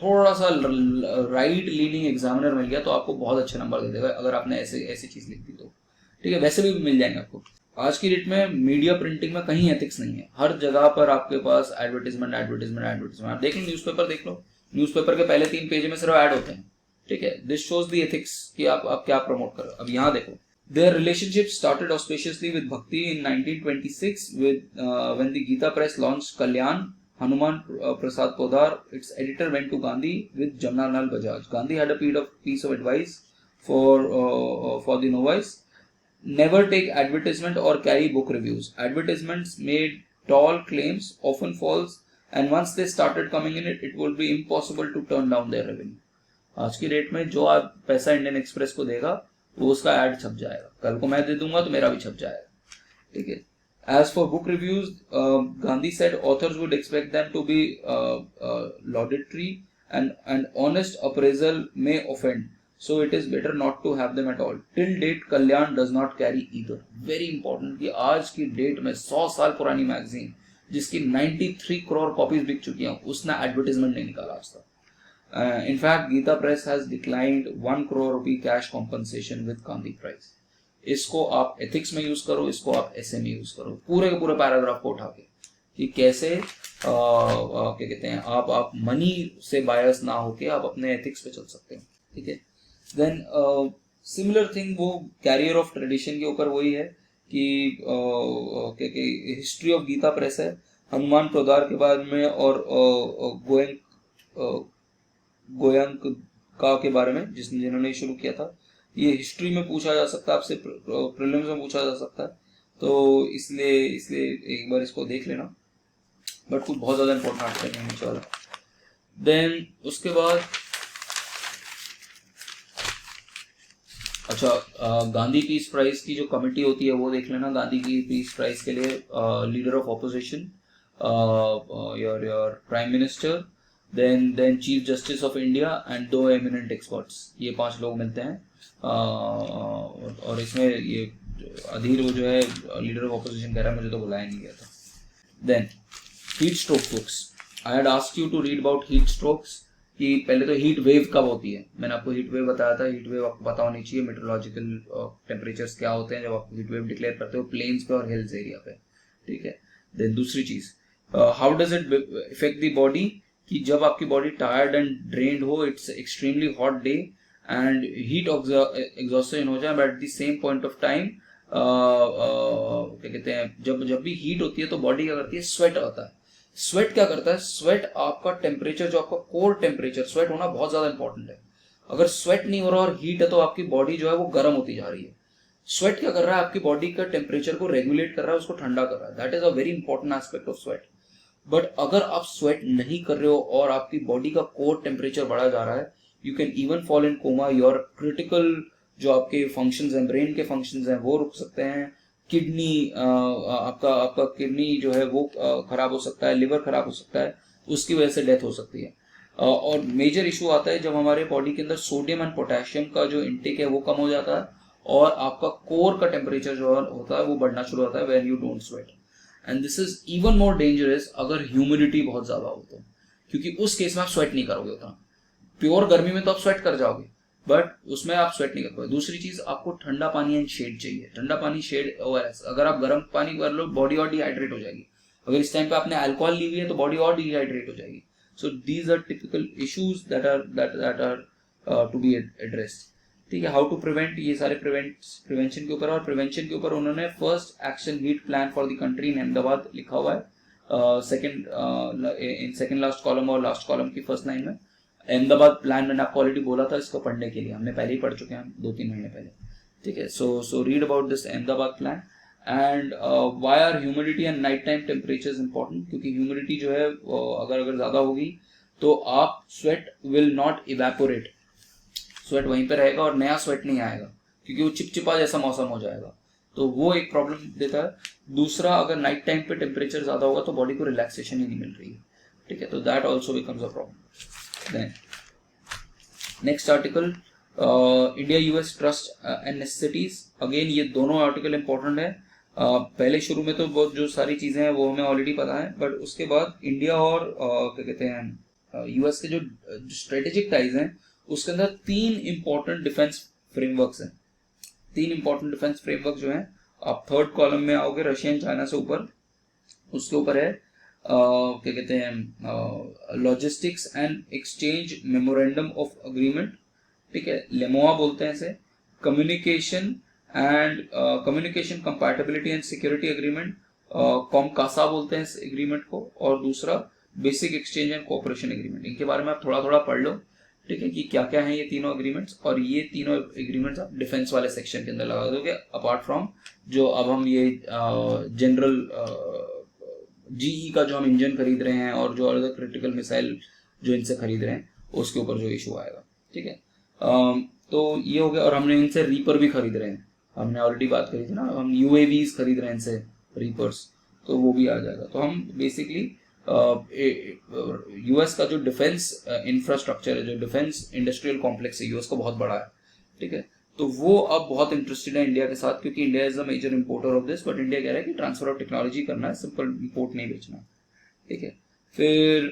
थोड़ा सा राइट लीनिंग एग्जामिनर मिल गया तो आपको बहुत अच्छे नंबर दे देगा, अगर आपने ऐसी चीज लिख दी तो, ठीक है। वैसे भी मिल जाएंगे आपको। आज की डेट में मीडिया प्रिंटिंग में कहीं एथिक्स नहीं है, हर जगह पर आपके पास एडवर्टीजमेंट एडवर्टीजमेंट एडवर्टीजमेंट। आप देख लो न्यूज़पेपर देख लो, न्यूज़पेपर के पहले 3 पेज में सिर्फ ऐड होते हैं, ठीक है। दिस शोज द एथिक्स कि आप क्या प्रमोट कर रहे हो। अब यहाँ देखो, their relationship started auspiciously with Bhakti in 1926 when the Gita Press launched Kalyan. Hanuman Prasad Podar, its editor, went to Gandhi with Jamnalal Bajaj. Gandhi had a piece of advice for the novice: never take advertisement or carry book reviews. Advertisements made tall claims, often false, and once they started coming in, it would be impossible to turn down their revenue. आज की डेट में जो आप पैसा इंडियन एक्सप्रेस को देगा वो उसका ऐड छप जाएगा, कल को मैं दे दूंगा तो मेरा भी छप जाएगा, ठीक है। As for book reviews, Gandhi said authors would expect them to be laudatory, and honest appraisal may offend, so it is better not to have them at all. Till date, Kalyan does not carry either. Very important कि आज की डेट में 100 साल पुरानी मैगजीन जिसकी 93 करोड़ कॉपीज बिक चुकी हैं, उसने एडवर्टीजमेंट नहीं निकाला आज तक। In fact, Gita Press has declined 1 crore rupee cash compensation with Gandhi Prize. इसको आप एथिक्स में यूज करो, इसको आप ऐसे में यूज करो, पूरे के पूरे पैराग्राफ को उठा के कि कैसे क्या कहते हैं, आप मनी से बायस ना होके आप अपने एथिक्स पे चल सकते हैं, ठीक है। देन सिमिलर थिंग वो कैरियर ऑफ ट्रेडिशन के ऊपर वही है कि हिस्ट्री ऑफ गीता प्रेस है, हनुमान पोदार के बारे में, और गोयंक का के बारे में जिन्होंने शुरू किया था। ये हिस्ट्री में पूछा जा सकता है आपसे, प्रीलिम्स में पूछा जा सकता है, तो इसलिए एक बार इसको देख लेना, बट कुछ बहुत ज्यादा इंपॉर्टेंट आर्टिकल नहीं नीचे वाला। देन उसके बाद अच्छा, गांधी पीस प्राइज की जो कमेटी होती है वो देख लेना। गांधी की पीस प्राइज के लिए leader of opposition, your prime minister, then chief justice of India and 2 eminent experts, ये 5 लोग मिलते हैं। और इसमें ये अधीर वो जो है लीडर ऑफ ऑपोजिशन कह रहा है मुझे तो बुलाया नहीं गया था। Then heat stroke books, I had asked you to read about heat strokes, कि पहले तो हीट वेव कब होती है, मैंने आपको हीट वेव बताया था। हीट वेव आपको पता होनी चाहिए, मेट्रोलॉजिकल टेम्परेचर्स क्या होते हैं जब आप हीट वेव डिक्लेयर करते हो प्लेन्स पे और हिल्स एरिया पे, ठीक है। देन दूसरी चीज, how does it effect the body, कि जब आपकी बॉडी टायर्ड एंड ड्रेन्ड हो, it's extremely hot day and heat exhaustion हो जाए, but at the same point of time क्या कहते हैं, जब भी हीट होती है तो बॉडी क्या करती है, स्वेट होता है। स्वेट क्या करता है, स्वेट आपका टेम्परेचर, जो आपका कोर टेम्परेचर, स्वेट होना बहुत ज्यादा इंपॉर्टेंट है। अगर स्वेट नहीं हो रहा और हीट है तो आपकी बॉडी जो है वो गर्म होती जा रही है। स्वेट क्या कर रहा है, आपकी बॉडी का टेम्परेचर को रेगुलेट कर रहा है, उसको ठंडा कर रहा है। That is a very important aspect of sweat. But अगर आप स्वेट नहीं कर रहे हो और आपकी बॉडी का कोर टेम्परेचर बढ़ा जा रहा है, you can even fall in coma. Your critical जो आपके फंक्शंस हैं, ब्रेन के फंक्शंस हैं, वो रुक सकते हैं। किडनी आपका किडनी जो है वो खराब हो सकता है, लिवर खराब हो सकता है, उसकी वजह से डेथ हो सकती है। और मेजर इशू आता है जब हमारे बॉडी के अंदर सोडियम एंड पोटेशियम का जो इंटेक है वो कम हो जाता है और आपका कोर का टेम्परेचर जो होता है वो बढ़ना शुरू होता है when you don't sweat. And this is even more dangerous अगर ह्यूमिडिटी बहुत ज्यादा हो तो, क्योंकि उस केस में आप स्वेट नहीं करोगे उतना। प्योर गर्मी में तो आप स्वेट कर जाओगे, बट उसमें आप स्वेट नहीं कर पाओगे। दूसरी चीज, आपको ठंडा पानी एंड शेड चाहिए। ठंडा पानी, शेड, ओआरएस। अगर आप गर्म पानी कर लो, बॉडी और डिहाइड्रेट हो जाएगी। अगर इस टाइम पे आपने अल्कोहल ली हुई है तो बॉडी और डिहाइड्रेट हो जाएगी। So these are typical issues that are to be addressed. ठीक है, हाउ टू प्रिवेंट, ये सारे प्रिवेंशन के ऊपर। और प्रिवेंशन के ऊपर उन्होंने first action heat plan for the country in Ahmedabad लिखा हुआ है, सेकंड लास्ट कॉलम और लास्ट कॉलम की फर्स्ट लाइन में। अहमदाबाद प्लान मैंने आपको ऑलरेडी बोला था इसको पढ़ने के लिए, हमने पहले ही पढ़ चुके हैं 2-3 महीने पहले। ठीक है, so read about this Ahmedabad plan. And why are humidity and night time temperatures important, क्योंकि ह्यूमिडिटी जो है अगर ज्यादा होगी तो आप sweat will not evaporate, sweat वहीं पे रहेगा और नया स्वेट नहीं आएगा, क्योंकि वो चिपचिपा जैसा मौसम हो जाएगा, तो वो एक प्रॉब्लम देता है। दूसरा, अगर नाइट टाइम पे टेम्परेचर ज्यादा होगा तो बॉडी को रिलैक्सेशन ही नहीं मिल रही है। ठीक है, तो that also becomes a problem. Then next article, India US trust and necessities. अगेन ये दोनों आर्टिकल इंपॉर्टेंट है। पहले शुरू में तो बहुत जो सारी चीजें हैं वो हमें ऑलरेडी पता है, बट उसके बाद इंडिया और क्या कहते हैं यूएस के जो स्ट्रेटेजिक टाइज हैं उसके अंदर 3 इंपॉर्टेंट डिफेंस फ्रेमवर्क्स हैं। 3 इंपॉर्टेंट डिफेंस फ्रेमवर्क जो हैं, आप थर्ड कॉलम में आओगे, रशिया एंड चाइना से ऊपर, उसके ऊपर है क्या कहते हैं logistics and exchange memorandum of agreement. ठीक है, लेमोआ बोलते हैं इसे। Communication and communication compatibility and security agreement, COMCASA बोलते हैं इस एग्रीमेंट को। और दूसरा basic exchange and cooperation agreement. इनके बारे में आप थोड़ा थोड़ा पढ़ लो, ठीक है, कि क्या क्या है ये तीनों एग्रीमेंट्स। और ये तीनों एग्रीमेंट्स आप डिफेंस वाले सेक्शन के अंदर लगा दोगे, अपार्ट फ्रॉम जो अब हम ये जनरल जीई का जो हम इंजन खरीद रहे हैं और जो अदर क्रिटिकल मिसाइल जो इनसे खरीद रहे हैं उसके ऊपर जो इशू आएगा। ठीक है, तो ये हो गया। और हमने इनसे रीपर भी खरीद रहे हैं, हमने ऑलरेडी बात करी थी ना, हम यूएवीज खरीद रहे हैं इनसे, रीपर्स, तो वो भी आ जाएगा। तो हम बेसिकली यूएस का जो डिफेंस इंफ्रास्ट्रक्चर है, जो डिफेंस इंडस्ट्रियल कॉम्प्लेक्स है यूएस का, बहुत बड़ा है। ठीक है, तो वो अब बहुत इंटरेस्टेड है इंडिया के साथ, क्योंकि India is a major importer of this. But India कह रहा है कि ट्रांसफर ऑफ टेक्नोलॉजी करना है, सिंपल इंपोर्ट नहीं बेचना। ठीक है, फिर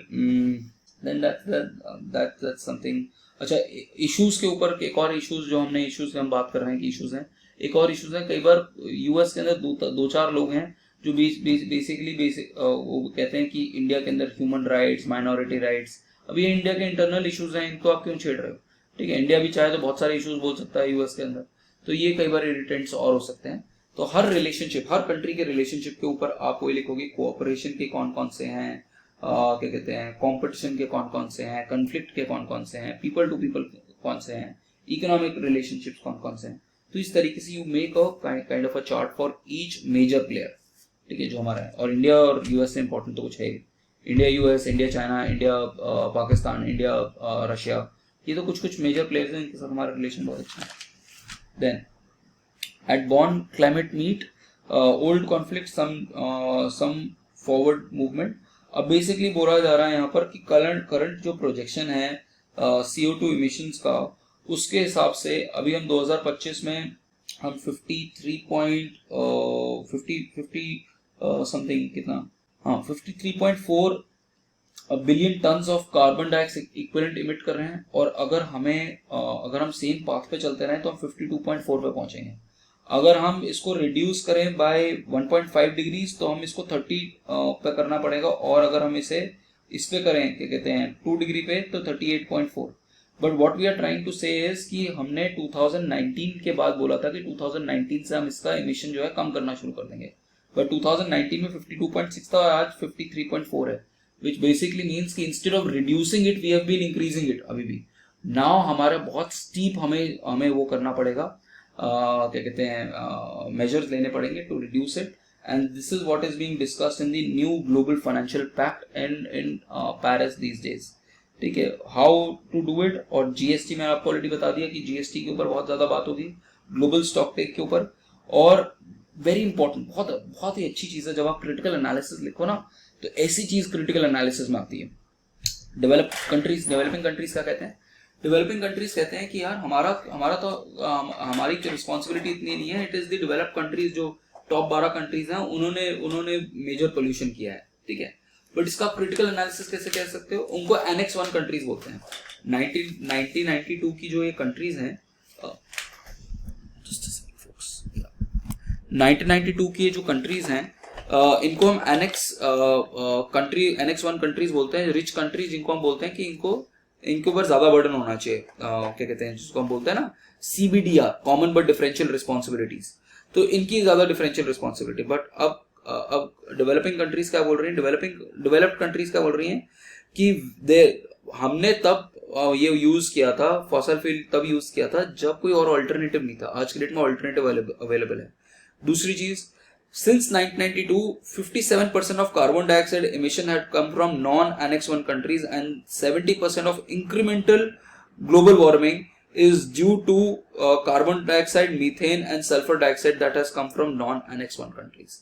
देन दैट्स समथिंग। अच्छा, इश्यूज के ऊपर एक और इश्यूज जो हमने इश्यूज हम बात कर रहे हैं कि इश्यूज हैं, एक और इश्यूज है। कई बार यूएस के अंदर 2-4 लोग हैं जो बेसिकली वो कहते हैं कि इंडिया के अंदर ह्यूमन राइट्स, माइनॉरिटी राइट्स, अब ये इंडिया के इंटरनल इश्यूज हैं, इनको आप क्यों छेड़ रहे हो। ठीक है, इंडिया भी चाहे तो बहुत सारे इश्यूज बोल सकता है यूएस के अंदर, तो ये कई बार इरिटेंट्स और हो सकते हैं। तो हर रिलेशनशिप, हर कंट्री के रिलेशनशिप के ऊपर आप वही लिखोगे, कोऑपरेशन के कौन कौन से हैं, क्या कहते हैं कंपटीशन के कौन कौन से हैं, कन्फ्लिक्ट के कौन कौन से हैं, पीपल टू पीपल कौन से हैं, इकोनॉमिक रिलेशनशिप्स कौन कौन से हैं। तो इस तरीके से you make a kind of a chart for each major player. ठीक है, जो हमारा है। और इंडिया और यूएस से इंपॉर्टेंट तो कुछ है, India US, India China, India Pakistan, India Russia, ये तो कुछ मेजर प्लेयर्स हैं, इनके साथ हमारा रिलेशन बहुत अच्छा है। Then at Bonn climate meet, old conflict some forward movement. अब बेसिकली बोला जा रहा है यहाँ पर कि करंट जो प्रोजेक्शन है CO2 इमिशंस का, उसके हिसाब से अभी हम 2025 में हम 53.4 billion tons of carbon dioxide equivalent emit कर रहे हैं। और अगर हम सेम पाथ पे चलते रहें तो हम 52.4 पे पहुंचेंगे। अगर हम इसको रिड्यूस करें बाय 1.5 डिग्रीज तो हम इसको 30 पे करना पड़ेगा। और अगर हम इस पे करें, क्या कहते हैं 2 डिग्री पे, तो 38.4। But what we are trying to say is कि हमने 2019 के बाद बोला था कि 2019 से हम इसका इमिशन जो है कम करना शुरू कर देंगे। बट 2019 में 52.6 था, आज 53.4 है, which basically means कि instead of reducing it we have been increasing it अभी भी। now हमारा बहुत steep हमें वो करना पड़ेगा, क्या कहते हैं measures लेने पड़ेंगे to reduce it, and this is what is being discussed in the new global financial pact in Paris these days। ठीक है, how to do it। और GST में आपको ऑलरेडी बता दिया कि GST के ऊपर बहुत ज्यादा बात होगी, ग्लोबल स्टॉक टेक के ऊपर। और वेरी इंपॉर्टेंट, बहुत ही अच्छी चीज है, जब आप क्रिटिकल एनालिसिस लिखो ना तो ऐसी चीज क्रिटिकल एनालिसिस में आती है। डेवलपिंग कंट्रीज क्या कहते हैं, डेवलपिंग कंट्रीज कहते हैं कि यार हमारी रिस्पॉन्सिबिलिटी इतनी नहीं है, it is the developed countries, जो टॉप 12 कंट्रीज हैं, उन्होंने मेजर पोल्यूशन किया है। ठीक है, बट इसका आप क्रिटिकल एनालिसिस कैसे कह सकते हो? उनको एनेक्स 1 कंट्रीज बोलते हैं। 1992 की जो ये कंट्रीज हैं, जस्ट 1992 की ये जो कंट्रीज हैं, इनको हम एनेक्स कंट्री, एनेक्स 1 कंट्रीज बोलते हैं। रिच कंट्रीज जिनको हम बोलते हैं कि इनके ऊपर ज्यादा बर्डन होना चाहिए, क्या कहते हैं जिसको हम बोलते हैं ना CBDR, common but differential responsibilities. तो इनकी ज्यादा डिफरेंशियल रिस्पॉन्सिबिलिटी। बट अब डेवलपिंग कंट्रीज क्या बोल रही हैं, डेवलप्ड कंट्रीज क्या बोल रही हैं कि हमने तब ये यूज किया था, फॉसल फ्यूल तब यूज किया था जब कोई और अल्टरनेटिव नहीं था। आज के डेट में अल्टरनेटिव अवेलेबल है। दूसरी चीज, since 1992 57% of carbon dioxide emission had come from non-annex 1 countries and 70% of incremental global warming is due to carbon dioxide, methane and sulfur dioxide that has come from non-annex 1 countries.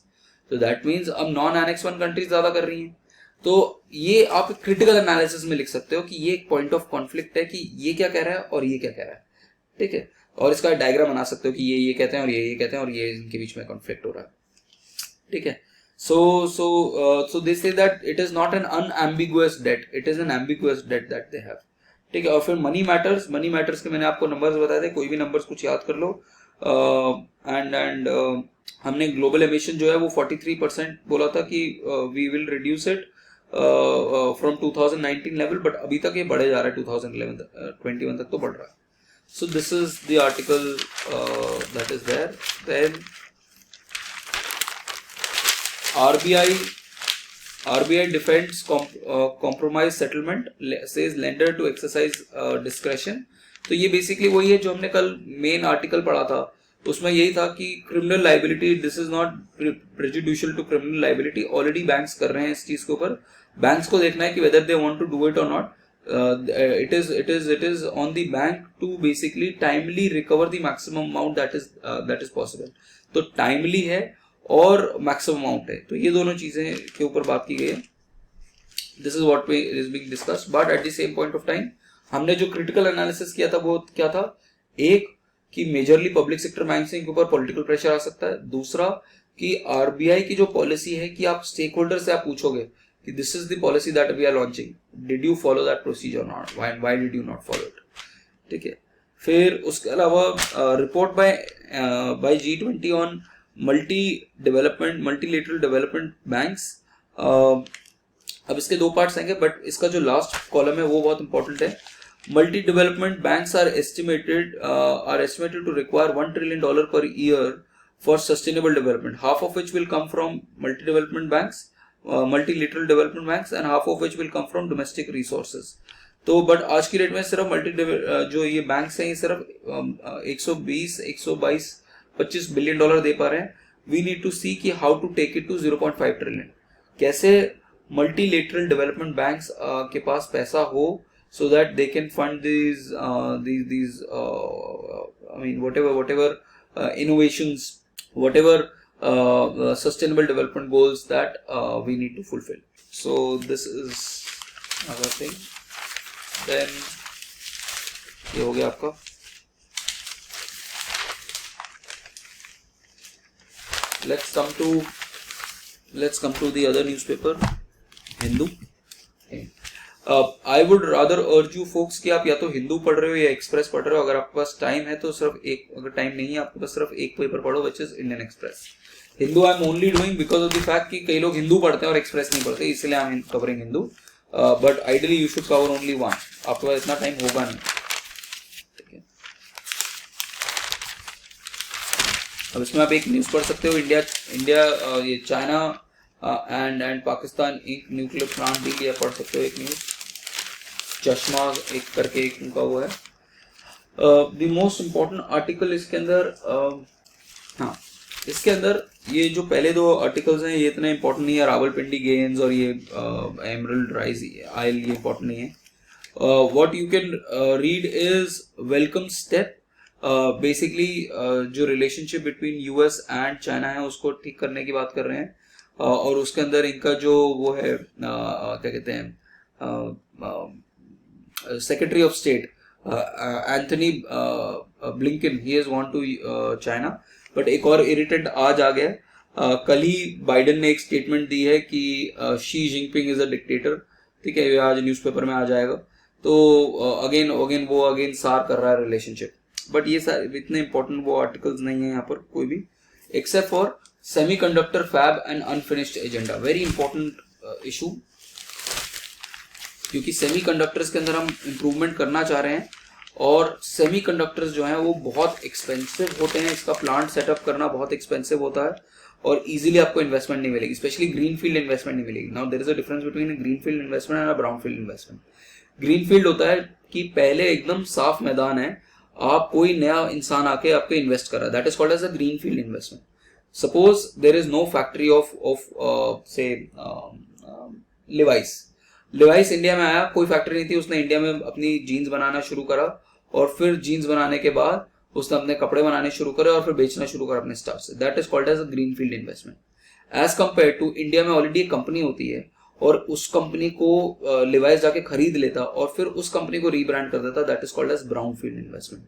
So that means अब non-annex 1 countries ज्यादा कर रही हैं। तो ये आप क्रिटिकल एनालिसिस में लिख सकते हो कि ये एक पॉइंट ऑफ कॉन्फ्लिक्ट है कि ये क्या कह रहा है और ये क्या कह रहा है, ठीक है। और इसका डायग्राम बना सकते हो कि ये कहते हैं और ये कहते हैं और ये इनके बीच में कॉन्फ्लिक्ट हो रहा है, ठीक है। so they say that it is not an unambiguous debt, it is an ambiguous debt that they have, ठीक है। और फिर मनी मैटर्स के मैंने आपको नंबर्स बताए थे, कोई भी नंबर्स कुछ याद कर लो। एंड हमने ग्लोबल एमिशन जो है वो 43% बोला था कि we will reduce it from 2019 level, but अभी तक ये बढ़े जा रहा है, 2021 तक तो बढ़ रहा है। So this is the article that is there. Then RBI defends compromise settlement, says lender to exercise discretion. तो ये बेसिकली वही है जो हमने कल मेन आर्टिकल पढ़ा था, उसमें यही था कि criminal liability, this is not prejudicial to criminal liability. Already banks कर रहे हैं इस चीज के ऊपर, बैंक्स को देखना है कि whether they want to do it और not. it is on the bank to basically timely recover the maximum amount that is possible। तो टाइमली है और मैक्सिमम अमाउंट है, तो ये दोनों चीजें के ऊपर बात की गई है। This is what is being discussed. But at the same point of time हमने जो क्रिटिकल एनालिसिस किया था वो क्या था, एक कि मेजरली पब्लिक सेक्टर बैंक से इनके ऊपर पॉलिटिकल प्रेशर आ सकता है। दूसरा कि आरबीआई की जो पॉलिसी है कि आप स्टेक होल्डर से आप पूछोगे कि this is the policy that we are launching, did you follow that procedure not, why did you not follow it, ठीक है। फिर उसके अलावा report by G20 on multilateral development banks. अब इसके दो पार्ट्स आएंगे, बट इसका जो लास्ट कॉलम है वो बहुत इंपॉर्टेंट है। Multi development banks are estimated to require $1 trillion per year for sustainable development, half of which will come from multilateral development banks and half of which will come from domestic resources। तो बट आज की डेट में सिर्फ जो ये बैंक्स हैं ये सिर्फ 120-122-25 बिलियन डॉलर दे पा रहे हैं। वी नीड टू सी कि how to take it to 0.5 trillion, कैसे मल्टीलेटरल डेवलपमेंट बैंक्स के पास पैसा हो so that they can fund these I mean whatever innovations, whatever sustainable development goals that we need to fulfill। So this is another thing। Then ये हो गया आपका। Let's come to the other newspaper, Hindu। I would rather urge you folks कि आप या तो हिंदू पढ़ रहे हो या एक्सप्रेस पढ़ रहे हो। अगर आपके पास टाइम है तो सिर्फ एक, अगर टाइम नहीं है आपके पास सिर्फ एक पेपर पढ़ो, which is Indian express. Hindu I am only doing because of the fact कि कई लोग हिंदू पढ़ते हैं और एक्सप्रेस नहीं पढ़ते, इसलिए I am covering Hindu. But ideally you should cover only one, आपके पास इतना टाइम होगा नहीं, ठीक है। अब इसमें आप एक न्यूज पढ़ सकते हो, इंडिया ये चाइना एंड पाकिस्तान एक न्यूक्लियर प्लांट डील, या पढ़ सकते हो एक न्यूज, चश्मा एक करके एक उनका वो है। द मोस्ट इम्पोर्टेंट आर्टिकल इसके अंदर, हाँ इसके अंदर ये जो पहले दो आर्टिकल्स हैं ये इतना इंपॉर्टेंट नहीं है, रावलपिंडी गेम्स और ये एमरल्ड राइस आयल ये इंपॉर्टेंट नहीं है। What you can read is welcome step, basically जो relationship between US and China है उसको ठीक करने की बात कर रहे हैं। और उसके अंदर इनका जो वो है क्या कहते हैं, secretary of state Anthony Blinken, he has gone to China. But एक और इरिटेंट आज आ गया, कल ही बाइडेन ने एक स्टेटमेंट दी है कि Xi Jinping is a dictator, ठीक है, ये आज न्यूज़पेपर में आ जाएगा। तो अगेन अगेन वो अगेन सार कर रहा है रिलेशनशिप। बट ये सारे इतने इंपॉर्टेंट वो आर्टिकल्स नहीं है यहाँ पर कोई भी, except for semiconductor fab and unfinished agenda, very important issue, क्योंकि सेमीकंडक्टर्स के अंदर हम इम्प्रूवमेंट करना चाह रहे हैं और सेमीकंडक्टर्स जो हैं वो बहुत एक्सपेंसिव होते हैं, इसका प्लांट सेटअप करना बहुत एक्सपेंसिव होता है और इजीली आपको इन्वेस्टमेंट नहीं मिलेगी, स्पेशली ग्रीनफील्ड इन्वेस्टमेंट नहीं मिलेगी। Now there is a difference between greenfield investment and brownfield investment. Greenfield होता है कि पहले एकदम साफ मैदान है, आप कोई नया इंसान आके आपके इन्वेस्ट कर रहा है, that is called as a greenfield investment. Suppose there is no factory of say Levi's India में आया, कोई फैक्ट्री नहीं थी, उसने इंडिया में अपनी जीन्स बनाना शुरू करा और फिर जीन्स बनाने के बाद उसने अपने कपड़े बनाने शुरू करे और फिर बेचना शुरू करा अपने स्टाफ से, that is called as a greenfield investment. As compare to India में ऑलरेडी एक कंपनी होती है और उस कंपनी को लिवाइस जाके खरीद लेता और फिर उस कंपनी को रीब्रांड कर देता, that is called as brownfield investment.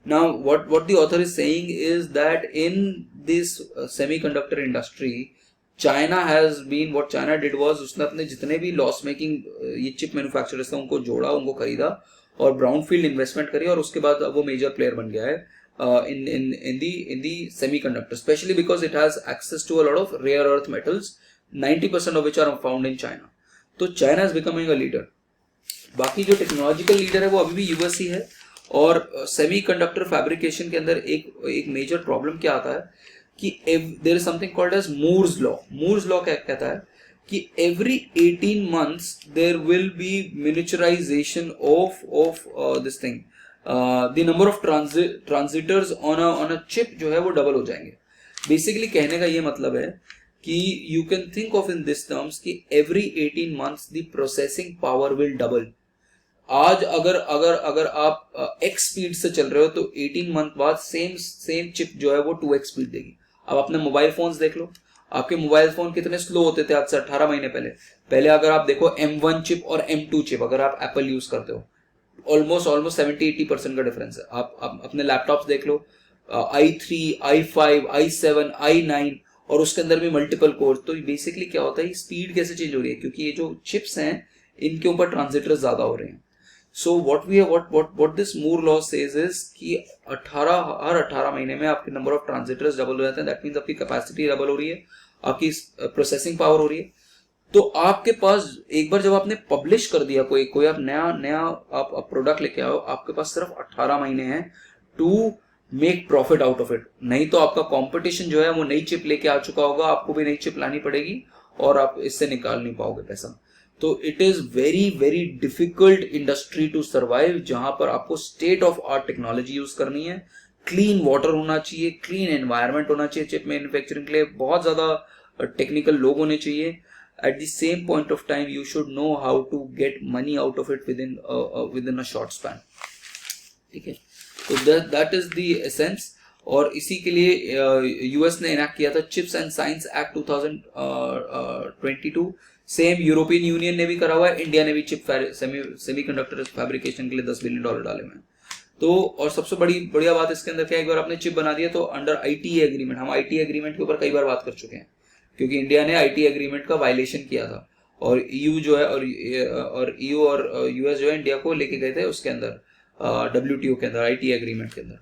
Now what the author is saying is that in this semiconductor industry China has been, what China did was, उसने अपने जितने भी लॉस मेकिंग ये चिप मैन्युफैक्चरर्स थे उनको जोड़ा, उनको खरीदा और ब्राउनफील्ड इन्वेस्टमेंट करी और उसके बाद वो मेजर प्लेयर बन गया है in the semiconductor, especially because it has access to a lot of rare earth metals, 90% of which are found in China. तो China is becoming a leader. बाकी जो टेक्नोलॉजिकल लीडर है वो अभी भी यूएस ही है। और सेमीकंडक्टर फैब्रिकेशन के अंदर एक मेजर प्रॉब्लम क्या आता है कि there is something called as Moore's law. Moore's law क्या कहता है कि every 18 months there will be miniaturization of this thing, the number of transistors on a chip जो है वो डबल हो जाएंगे। बेसिकली कहने का ये मतलब है कि you can think of in this terms कि every 18 months the processing power will double। आज अगर आप x स्पीड से चल रहे हो तो 18 मंथ बाद सेम चिप जो है वो 2x स्पीड देगी। अब अपने मोबाइल फोन्स देख लो, आपके मोबाइल फोन कितने स्लो होते थे आज से 18 महीने पहले अगर आप देखो M1 चिप और M2 चिप अगर आप एप्पल यूज करते हो, ऑलमोस्ट 70-80% का डिफरेंस है। आप अपने लैपटॉप्स देख लो, i3, i5, i7, i9 और उसके अंदर भी मल्टीपल कोर। तो बेसिकली क्या होता है, स्पीड कैसे चेंज हो रही है, क्योंकि ये जो चिप्स हैं इनके ऊपर ट्रांजिस्टर ज्यादा हो रहे हैं। So what this Moore law says is कि हर 18 महीने में आपके नंबर ऑफ ट्रांजिस्टर्स डबल हो जाते हैं। दैट मींस आपकी कैपेसिटी डबल हो रही है, आपकी प्रोसेसिंग पावर हो रही है। तो आपके पास एक बार जब आपने पब्लिश कर दिया कोई आप नया आप प्रोडक्ट लेके आओ, आपके पास सिर्फ 18 महीने हैं to make profit out of it. नहीं तो आपका कंपटीशन जो है वो नई चिप लेके आ चुका होगा, आपको भी नई चिप लानी पड़ेगी और आप इससे निकाल नहीं पाओगे पैसा। तो it is very very difficult industry to survive, जहां पर आपको state of art technology use करनी है, क्लीन वाटर होना चाहिए, क्लीन एनवायरनमेंट होना चाहिए चिप मैन्युफैक्चरिंग के लिए, बहुत ज्यादा टेक्निकल लोग होने चाहिए। At the same point of time you should know how to get money out of it within a short span, ठीक है। तो that is the essence। और इसी के लिए यूएस ने इनैक्ट किया था chips and science act 2022। Same European union ने भी करा हुआ है, इंडिया ने भी चिप सेमीकंडक्टर फैब्रिकेशन के लिए $10 बिलियन डाले हुए हैं। तो और सबसे बढ़िया बात इसके अंदर क्या है, एक बार आपने चिप बना दिया तो अंडर आईटीए एग्रीमेंट, हम आईटीए एग्रीमेंट के ऊपर कई बार बात कर चुके हैं, क्योंकि इंडिया ने आईटी एग्रीमेंट का वायलेशन किया था और ईयू जो है और ईयू और यूएस जो है इंडिया को लेके गए थे उसके अंदर डब्ल्यूटीओ के अंदर आईटी एग्रीमेंट के अंदर।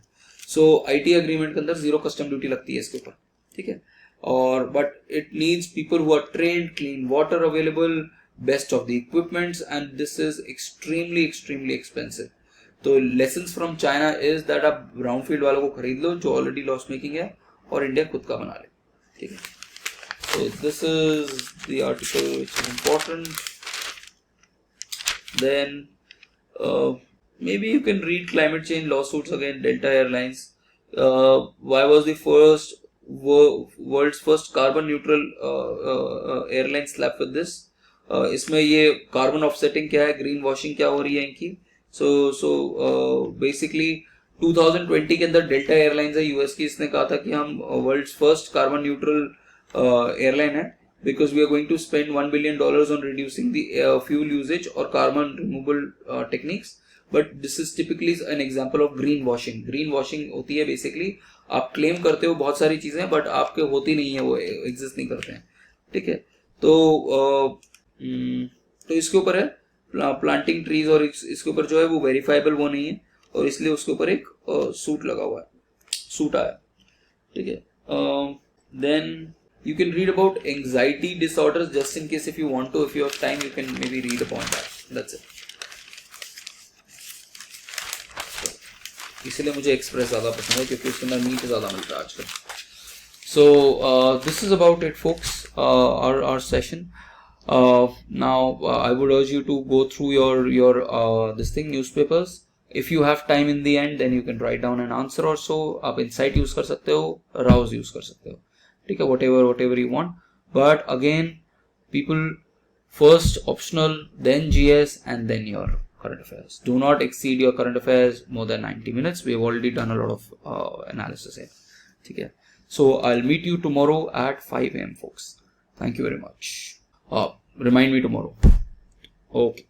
सो आईटी एग्रीमेंट के अंदर 0 कस्टम ड्यूटी लगती है इसके ऊपर, ठीक है। और but it needs people who are trained, clean water available, best of the equipments and this is extremely expensive. तो lessons from China is that आप ब्राउनफील्ड वालों को खरीद लो जो ऑलरेडी लॉस मेकिंग है और इंडिया खुद का बना ले, ठीक है। So this is the article which is important. Then maybe you can read climate change lawsuits again, Delta Airlines. Why was the world's first carbon neutral airline slapped with this? इसमें ये carbon offsetting क्या है, green washing क्या हो रही है इनकी। So basically 2020 के अंदर Delta Airlines है यूएस की, इसने कहा था कि हम world's first carbon neutral airline है, because we are going to spend $1 billion on reducing the fuel usage और carbon removal techniques but this is typically an example of green washing. Green washing होती है बेसिकली आप क्लेम करते हो बहुत सारी चीजें बट आपके होती नहीं है, वो एग्जिस्ट नहीं करते हैं. ठीक है, तो इसके ऊपर है प्लांटिंग ट्रीज, और इसके ऊपर जो है वो वेरीफाइबल वो नहीं है, और इसलिए उसके ऊपर एक सूट लगा हुआ है, सूट आया. ठीक है, then you can read about anxiety disorders just in case if you want to, if you have time you can maybe read upon that. That's it. इसलिए मुझे एक्सप्रेस ज़्यादा पसंद है क्योंकि उसके अंदर मीट ज़्यादा मिलता है आजकल. So this is about it folks, our session. Now I would urge you to go through your this thing, newspapers. If you have time in the end then you can write down an answer or so. आप insight use कर सकते हो, rouse use कर सकते हो. ठीक है, whatever you want. But again, people first optional, then GS, and then your current affairs. Do not exceed your current affairs more than 90 minutes. We have already done a lot of analysis here. ठीक है, so I'll meet you tomorrow at 5 AM folks. Thank you very much. Remind me tomorrow. Okay.